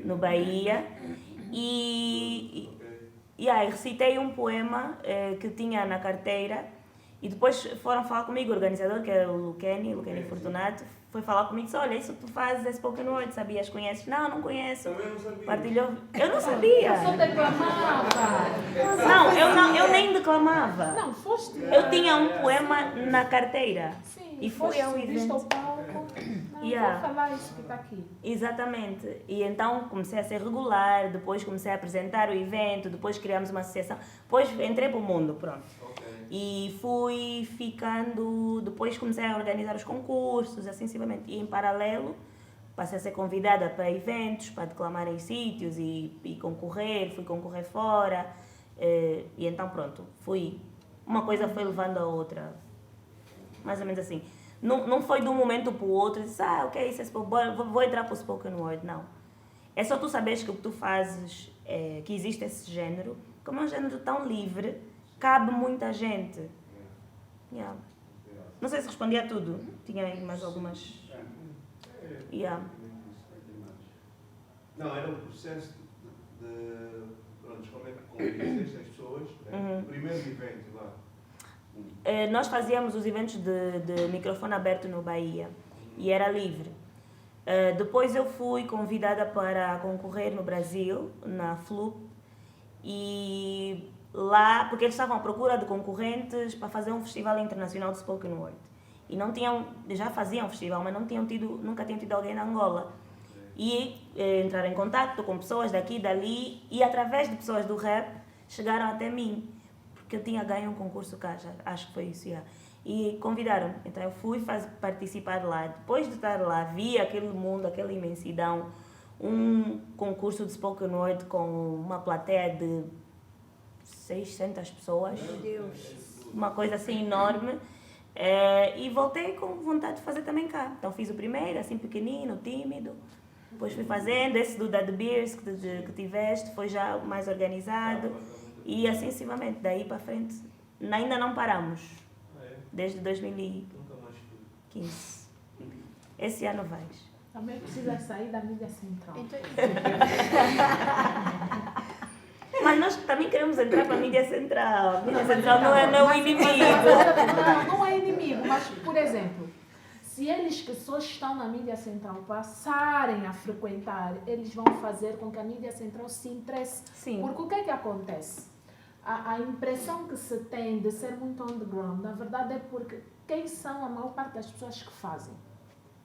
no Bahia. E recitei um poema que tinha na carteira e depois foram falar comigo, o organizador, que é o Luqueni Fortunato, foi falar comigo e disse, olha, isso que tu fazes é spoken word, sabias, conheces? Não conheço. Partilhou. Eu não sabia. Eu só declamava. Não, eu nem declamava. Não, foste. Eu tinha um poema na carteira. Sim, E fui ao subiste ao evento. palco. Não, Yeah. vou falar isso que está aqui. Exatamente. E então comecei a ser regular, depois comecei a apresentar o evento, depois criamos uma associação. Depois entrei para o mundo, pronto. E fui ficando, depois comecei a organizar os concursos, assim sucessivamente. E em paralelo, passei a ser convidada para eventos, para declamar em sítios e fui concorrer fora. E então pronto, uma coisa foi levando a outra. Mais ou menos assim. Não foi de um momento para o outro, disse, ok, isso é vou entrar para o spoken word, não. É só tu saberes que o que tu fazes, que existe esse género, como é um género tão livre, cabe muita gente. Yeah. Não sei se respondi a tudo. Tinha aí mais algumas. Yeah. Não, era um processo de pronto, como é que convenceste as pessoas, né? O primeiro evento lá. Nós fazíamos os eventos de microfone aberto no Bahia e era livre. Depois eu fui convidada para concorrer no Brasil, na FLUP, e lá, porque eles estavam à procura de concorrentes para fazer um festival internacional de spoken word. E não tinham, já faziam um festival, mas nunca tinham tido alguém na Angola. E entraram em contato com pessoas daqui e dali, e através de pessoas do rap, chegaram até mim. Porque eu tinha ganho um concurso cá, acho que foi isso, yeah. E convidaram-me. Então eu fui participar lá. Depois de estar lá, vi aquele mundo, aquela imensidão, um concurso de spoken word com uma plateia de 600 pessoas. Meu Deus. Uma coisa assim enorme. E voltei com vontade de fazer também cá. Então fiz o primeiro, assim pequenino, tímido. Depois fui fazendo esse do The Beers que tiveste, foi já mais organizado. E assim sucessivamente, daí para frente, ainda não paramos. Desde 2015. Esse ano vais. Também precisa sair da mídia central. Então, Mas nós também queremos entrar para a mídia central. A mídia central não é o inimigo. Não é inimigo, mas, por exemplo, se eles que só estão na mídia central passarem a frequentar, eles vão fazer com que a mídia central se interesse. Sim. Porque o que é que acontece? A impressão que se tem de ser muito underground, na verdade é porque quem são a maior parte das pessoas que fazem?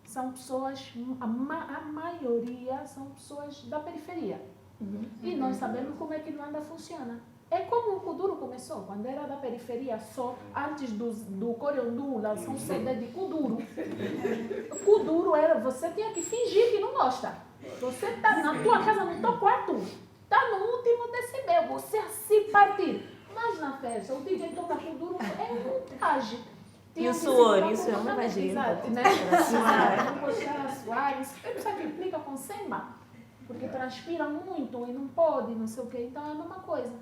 São pessoas, a maioria são pessoas da periferia. E nós sabemos como é que Luanda funciona. É como o Kuduro começou, quando era da periferia só, antes do Coreundu lançar um CD de Kuduro. Kuduro era, você tinha que fingir que não gosta. Você está na tua casa, no teu quarto, está no último decibel, você a se partir. Mas na conversa. O DJ toca tudo, é um traje. E o suor, não vai gerir. Exato, né? Não pode estar a suar. Isso é pessoa que implica com samba, porque transpira muito e não pode, não sei o quê. Então é a mesma coisa.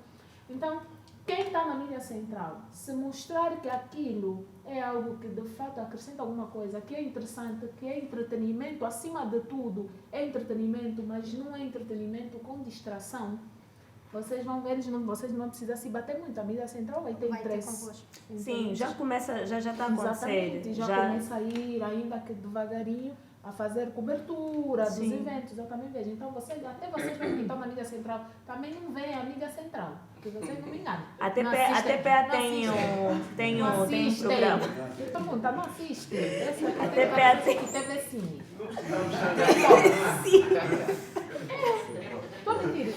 Então, quem está na mídia central, se mostrar que aquilo é algo que de fato acrescenta alguma coisa, que é interessante, que é entretenimento, acima de tudo, é entretenimento, mas não é entretenimento com distração, vocês vão ver, vocês não precisam se bater muito, a mídia central vai ter interesse. Sim, já começa, já está a acontecer. Exatamente, já começa a ir, ainda que devagarinho, a fazer cobertura dos eventos, eu também vejo. Então, até vocês que estão na mídia central, também não veem a mídia central, porque vocês não me enganam. Até PA tem um programa. Então, não assiste. Até PA tem. TV Cine. Estou a mentir.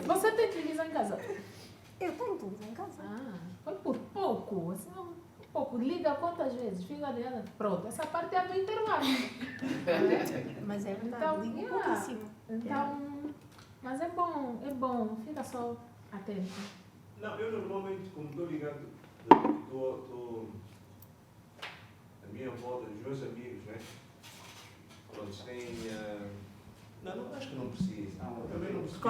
Você tem televisão em casa? Eu tenho tudo em casa. Foi por pouco. Assim, pouco. Liga quantas vezes? Fica ligada. Pronto, essa parte é do intervalo. Mas é verdade, Então, ligo pouquíssimo. Então, mas é bom. Fica só atento. Não, eu normalmente, como estou ligado, estou a minha volta, os meus amigos, né? Pronto, têm... Não, acho que não precisa. Também não precisa.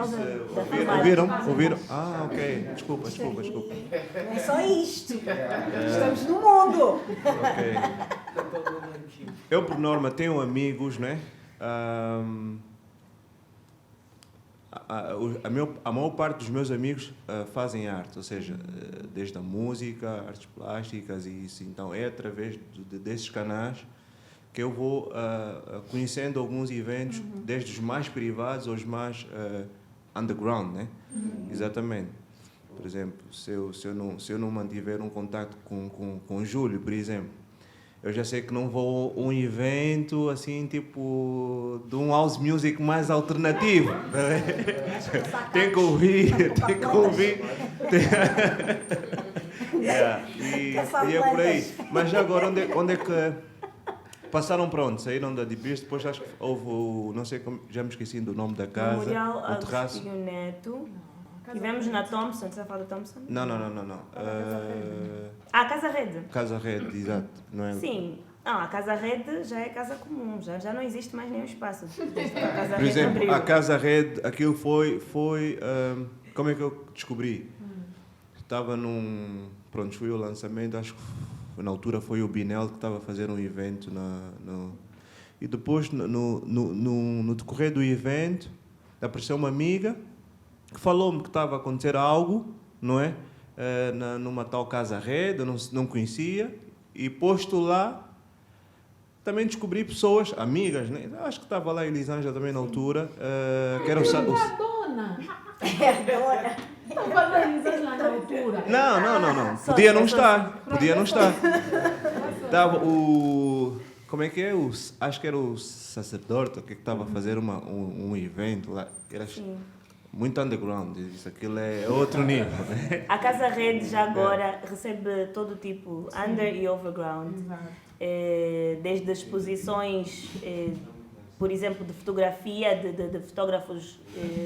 Ouviram? Ah, ok. Desculpa. Não é só isto. Estamos no mundo. Ok. Eu, por norma, tenho amigos, né? A maior parte dos meus amigos fazem arte, ou seja, desde a música, artes plásticas e isso. Então, é através desses canais que eu vou conhecendo alguns eventos, desde os mais privados aos mais underground, né? Exatamente. Por exemplo, se eu não mantiver um contato com o Júlio, por exemplo, eu já sei que não vou a um evento assim, tipo, de um house music mais alternativo. Tem que ouvir. E é por aí. Mas já agora, onde é que... Passaram pronto, saíram da Deep Beast, depois acho que houve, não sei como, já me esqueci do nome da casa. Memorial o terraço. Agostinho Neto. Tivemos na Thompson, você fala da Thompson? Não. Casa Rede. Casa Rede, exato. Não é? Sim. Não, a Casa Rede já é casa comum, já não existe mais nenhum espaço. Por exemplo, a Casa Rede, aquilo foi como é que eu descobri? Estava pronto, foi o lançamento, acho que na altura foi o Binel que estava a fazer um evento e depois no decorrer do evento apareceu uma amiga que falou-me que estava a acontecer algo, não é? Numa tal Casa Rede, eu não conhecia, e posto lá também descobri pessoas, amigas, né? Acho que estava lá a Elisângela também na altura, que era a dona! Estava lá a Elisângela na altura. Não. Podia não estar. Estava como é que é? Acho que era o sacerdote que estava a fazer um evento lá. Era muito underground, isso, aquilo é outro nível. Né? A Casa Rede já agora recebe todo tipo, under e overground. Desde as exposições, por exemplo, de fotografia, de fotógrafos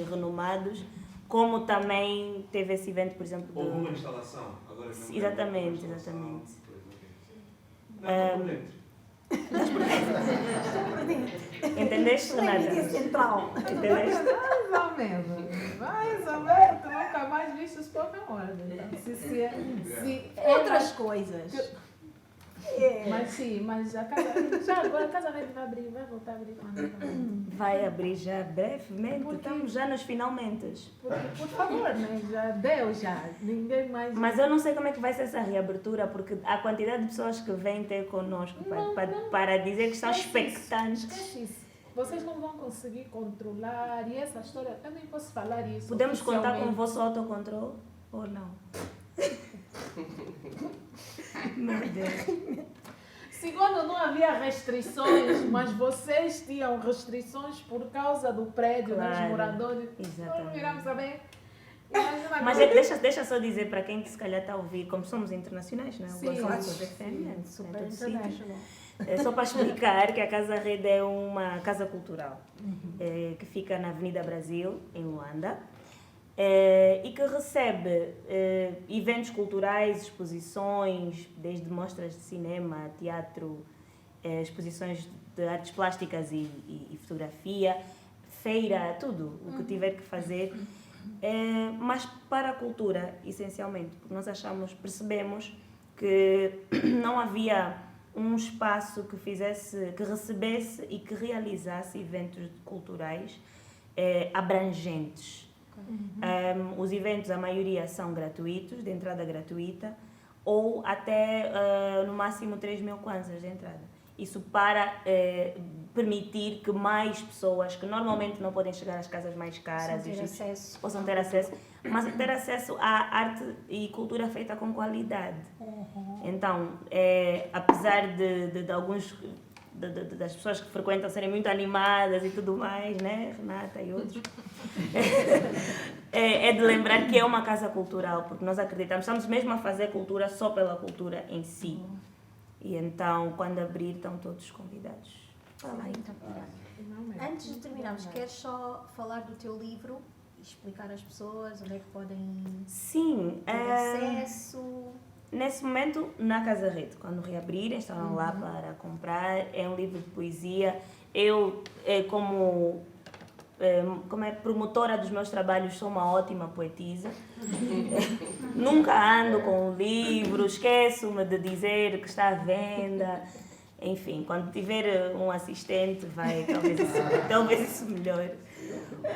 renomados, como também teve esse evento, por exemplo... Houve uma instalação, agora não. Exatamente. Não, Estou por dentro. Entendeste, Renata? Mídia central. Entendeste? Mais ou menos, tu nunca mais viste os Pokémon. Outras coisas. Mas a Casa Rede vai voltar a abrir quando? Vai abrir já brevemente, estamos já nos finalmente. Por favor, né? Já deu, ninguém mais... Mas eu não sei como é que vai ser essa reabertura, porque a quantidade de pessoas que vêm ter connosco para dizer que estão expectantes. Esquece isso. Vocês não vão conseguir controlar, e essa história, eu nem posso falar isso. Podemos contar com o vosso autocontrole ou não? Meu Deus. Segundo, não havia restrições, mas vocês tinham restrições por causa do prédio, dos moradores. Exatamente. Não viramos saber. Mas deixa só dizer para quem que se calhar está a ouvir, como somos internacionais, não é? Sim, o Super international. Só para explicar que a Casa Rede é uma casa cultural que fica na Avenida Brasil, em Luanda, e que recebe eventos culturais, exposições, desde mostras de cinema, teatro, exposições de artes plásticas e fotografia, feira, tudo o que tiver que fazer, mas para a cultura, essencialmente, porque nós percebemos que não havia um espaço que recebesse e que realizasse eventos culturais abrangentes. Os eventos, a maioria são gratuitos, de entrada gratuita, ou até no máximo 3.000 kwanzas de entrada. Isso para permitir que mais pessoas que normalmente não podem chegar às casas mais caras possam ter acesso, mas ter acesso à arte e cultura feita com qualidade. Então, apesar de alguns das pessoas que frequentam serem muito animadas e tudo mais, né, Renata e outros, é de lembrar que é uma casa cultural, porque nós acreditamos, estamos mesmo a fazer cultura só pela cultura em si. E então, quando abrir, estão todos convidados. Antes de terminarmos, queres só falar do teu livro e explicar às pessoas onde é que podem ter acesso? Nesse momento, na Casa Rede, quando reabrirem, estão lá para comprar. É um livro de poesia. Eu, como promotora dos meus trabalhos, sou uma ótima poetisa. Nunca ando com o livro, esqueço-me de dizer que está à venda. Enfim, quando tiver um assistente, talvez isso melhore.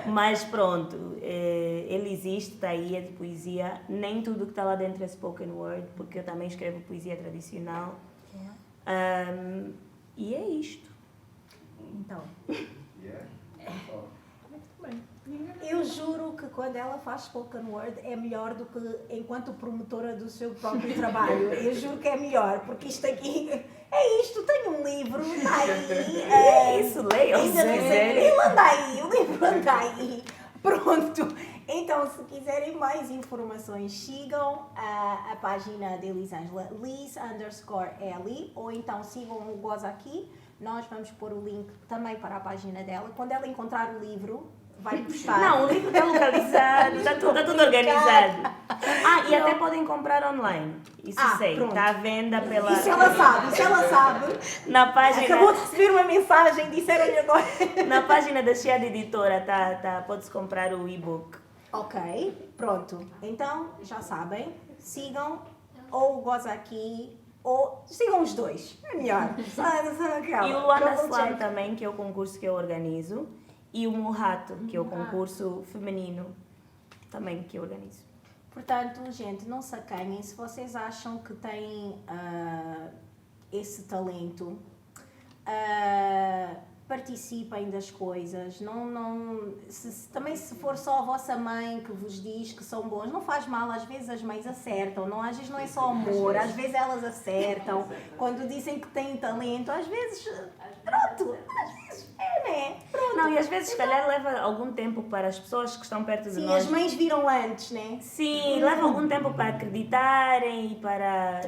Mas pronto, ele existe, está aí, é de poesia. Nem tudo que está lá dentro é spoken word, porque eu também escrevo poesia tradicional. E é isto. Então, eu juro que quando ela faz spoken word é melhor do que enquanto promotora do seu próprio trabalho. Eu juro que é melhor, porque isto aqui é isto, tenho um livro, está aí. Isso, leiam se quiserem. Ele anda aí, o livro anda aí. Pronto. Então, se quiserem mais informações, sigam a página de Elisângela, Liz_L, ou então sigam o Goza Aqui. Nós vamos pôr o link também para a página dela. Quando ela encontrar o livro, vai buscar. Não, o livro está localizado, está tudo organizado. E até podem comprar online. Isso sei, está à venda pela... Isso ela sabe. Na página... Acabou de receber uma mensagem, disseram-lhe agora. Na página da Chiado Editora pode-se comprar o e-book. Ok, pronto. Então, já sabem, sigam ou o Goza Aqui, ou sigam os dois. É melhor. E o Luanda Slam também, que é o concurso que eu organizo. E o Murrato, que é o concurso feminino, também que eu organizo. Portanto, gente, não se acanhem. Se vocês acham que têm esse talento, participem das coisas. Também se for só a vossa mãe que vos diz que são bons, não faz mal. Às vezes as mães acertam. Às vezes não é só amor. Às vezes elas acertam. Quando dizem que têm talento, às vezes... Pronto, às vezes né? Pronto. Não, e às vezes, se calhar, leva algum tempo para as pessoas que estão perto de Sim, nós. as mães viram antes, né? Sim, leva algum tempo para acreditarem e para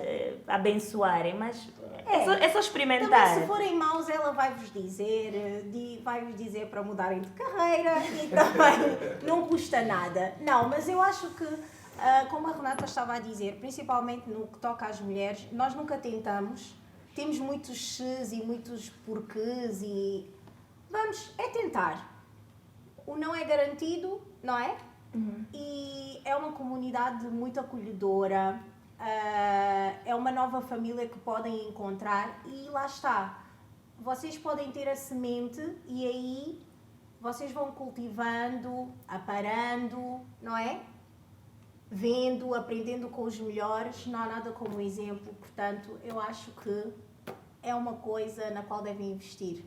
abençoarem, mas é só experimentar. Também, se forem maus, ela vai-vos dizer para mudarem de carreira e também não custa nada. Não, mas eu acho que, como a Renata estava a dizer, principalmente no que toca às mulheres, nós nunca tentamos. Temos muitos x's e muitos porquês e vamos, é tentar. O não é garantido, não é? E é uma comunidade muito acolhedora, é uma nova família que podem encontrar e lá está. Vocês podem ter a semente e aí vocês vão cultivando, aparando, não é? Vendo, aprendendo com os melhores, não há nada como exemplo. Portanto, eu acho que é uma coisa na qual devem investir.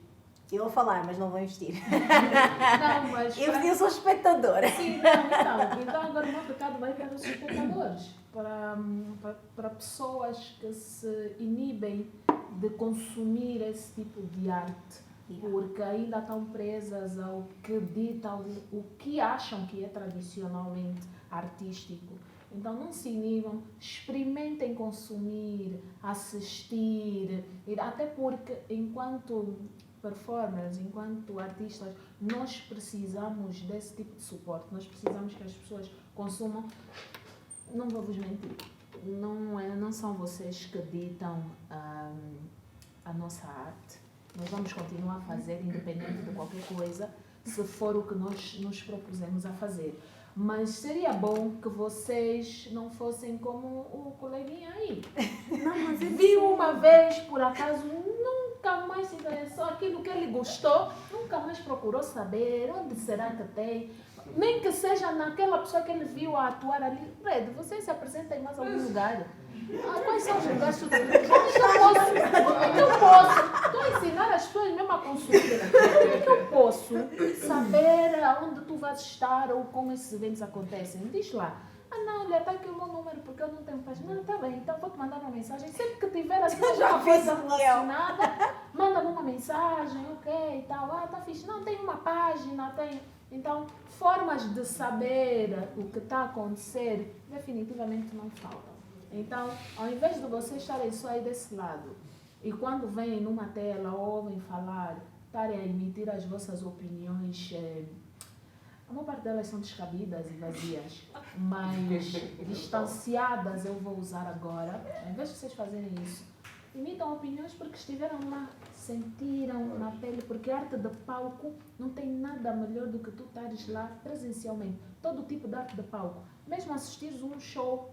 Eu vou falar, mas não vou investir. Não, mas... Eu sou espectadora. Sim, não. Então agora o meu recado vai para os espectadores, para pessoas que se inibem de consumir esse tipo de arte, porque ainda estão presas ao que ditam, o que acham que é tradicionalmente artístico. Então não se inibam, experimentem consumir, assistir, até porque enquanto performers, enquanto artistas, nós precisamos desse tipo de suporte, nós precisamos que as pessoas consumam. Não vou vos mentir, não são vocês que ditam a nossa arte. Nós vamos continuar a fazer, independente de qualquer coisa, se for o que nós nos propusemos a fazer. Mas seria bom que vocês não fossem como o coleguinha aí. Não, mas Viu uma vez, por acaso, nunca mais se interessou, aquilo que ele gostou, nunca mais procurou saber onde será que tem. Nem que seja naquela pessoa que ele viu a atuar ali. Fred, você se apresenta em mais algum lugar? Quais são os lugares que como é que eu posso? Estou a ensinar as pessoas mesmo a consumir. Como é que eu posso saber aonde tu vais estar ou como esses eventos acontecem? Diz lá. Não, olha, está aqui o meu número porque eu não tenho página. Não, está bem, então vou-te mandar uma mensagem. Sempre que tiver assim alguma coisa relacionada, manda-me uma mensagem, ok, e tal. Está fixe. Não, tem uma página, tem... Então, formas de saber o que está a acontecer definitivamente não faltam. Então, ao invés de vocês estarem só aí desse lado e quando vêm numa tela, ouvem falar, estarem a emitir as vossas opiniões, a maior parte delas são descabidas e vazias, mas distanciadas eu vou usar agora. Ao invés de vocês fazerem isso, emitam opiniões porque estiveram lá, sentiram na pele, porque a arte de palco não tem nada melhor do que tu estares lá presencialmente. Todo tipo de arte de palco. Mesmo assistires um show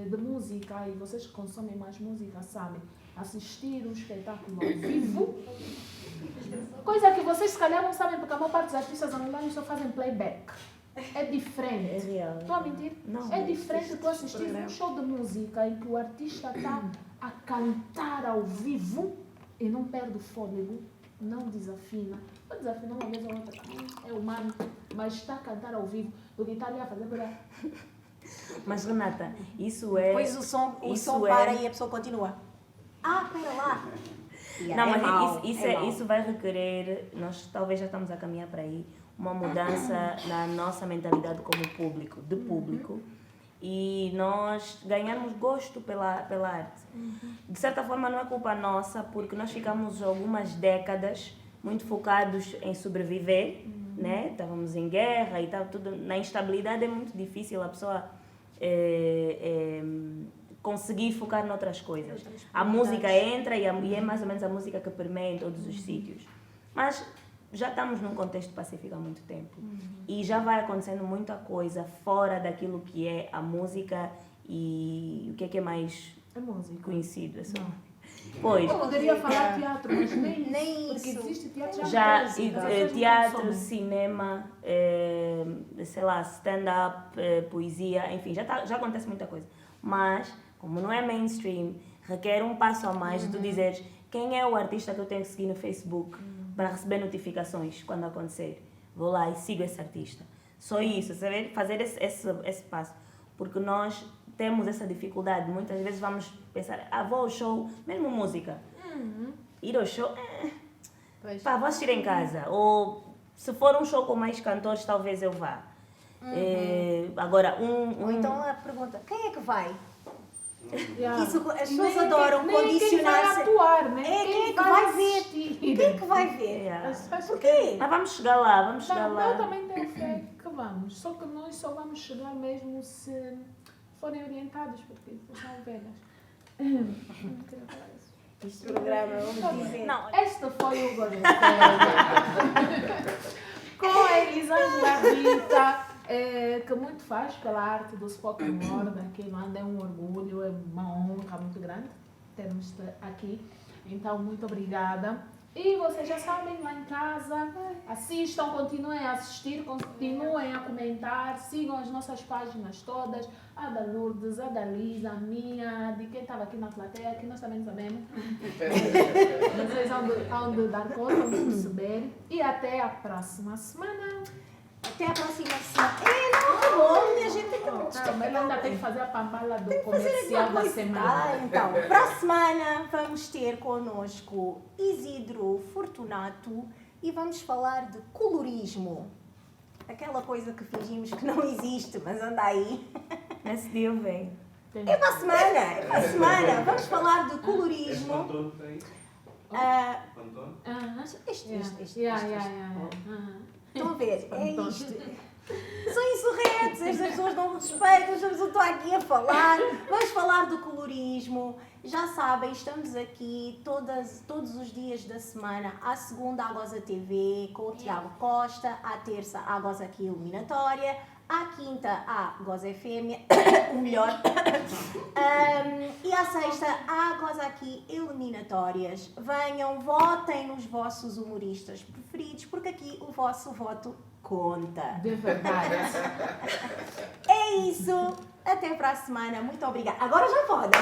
de música, e vocês que consomem mais música sabem, assistir um espetáculo ao vivo, coisa que vocês se calhar não sabem, porque a maior parte dos artistas online só fazem playback. É diferente. É real. Estou a mentir? Não, é diferente tu assistir um show de música em que o artista está a cantar ao vivo e não perde o fôlego, não desafina. Pode desafinar uma vez ou outra, é humano, mas está a cantar ao vivo, do que está ali a fazer para... Mas Renata, isso é... Depois o som para e a pessoa continua. Espera lá. Não, mas mau, isso vai requerer, nós talvez já estamos a caminhar para aí, uma mudança na nossa mentalidade como público, de público, e nós ganharmos gosto pela arte. De certa forma não é culpa nossa, porque nós ficamos algumas décadas muito focados em sobreviver, né? Estávamos em guerra e tal, tudo. Na instabilidade é muito difícil a pessoa conseguir focar noutras coisas. A música entra e é mais ou menos a música que permeia em todos os sítios. Mas já estamos num contexto pacífico há muito tempo. E já vai acontecendo muita coisa fora daquilo que é a música e o que é mais conhecido. É só... Pois. Eu poderia falar teatro, mas nem isso. Porque existe teatro já música, teatro, cinema, sei lá, stand-up, poesia, enfim, já acontece muita coisa. Mas, como não é mainstream, requer um passo a mais de tu dizeres quem é o artista que eu tenho que seguir no Facebook para receber notificações quando acontecer. Vou lá e sigo esse artista. Só isso, saber fazer esse passo. Porque nós temos essa dificuldade. Muitas vezes vamos pensar, vou ao show, mesmo música. Ir ao show, vou assistir em casa. Ou se for um show com mais cantores, talvez eu vá. Agora, Ou então a pergunta, quem é que vai? Yeah. Isso, as pessoas adoram condicionar-se. Quem vai atuar, né? Quem é que vai ver? Assistir? Quem é que vai ver? Yeah. Porquê? Mas vamos chegar lá, Eu também tenho fé que vamos. Só que nós só vamos chegar mesmo se forem orientados, porque são velhas. Não quero falar isso. Este programa, vamos dizer. Não, Este foi o Golden com a Elisângela Rita, que muito faz pela arte do spoken word aqui em Luanda. É um orgulho, é uma honra muito grande termos aqui. Então, muito obrigada. E vocês já sabem, lá em casa, assistam, continuem a assistir, continuem a comentar, sigam as nossas páginas todas, a da Lourdes, a da Lisa, a minha, de quem estava aqui na plateia, que nós também sabemos. Vocês hão de dar conta, vão perceber. E até a próxima semana. Até a próxima semana. Não, tá bom, minha gente, tem que Mas ainda tem que fazer a pampala do comercial da semana. Então, para a semana vamos ter connosco Isidro Fortunato e vamos falar de colorismo. Aquela coisa que fingimos que não existe, mas anda aí. Nesse dia eu venho. É para a semana, é para a semana. Vamos falar de colorismo. Ah, Isto. Estão a ver? É isto. São insurretos, estas pessoas não me respeitam, eu estou aqui a falar. Vamos falar do colorismo. Já sabem, estamos aqui todos os dias da semana. À segunda, à Goza TV, com o Tiago Costa. À terça, à Goza Aqui Eliminatória. À quinta, à Goza FM, o melhor. E à sexta, à Goza Aqui Eliminatórias. Venham, votem nos vossos humoristas preferidos, porque aqui o vosso voto conta. De verdade. É isso. Até para a semana. Muito obrigada. Agora já podem.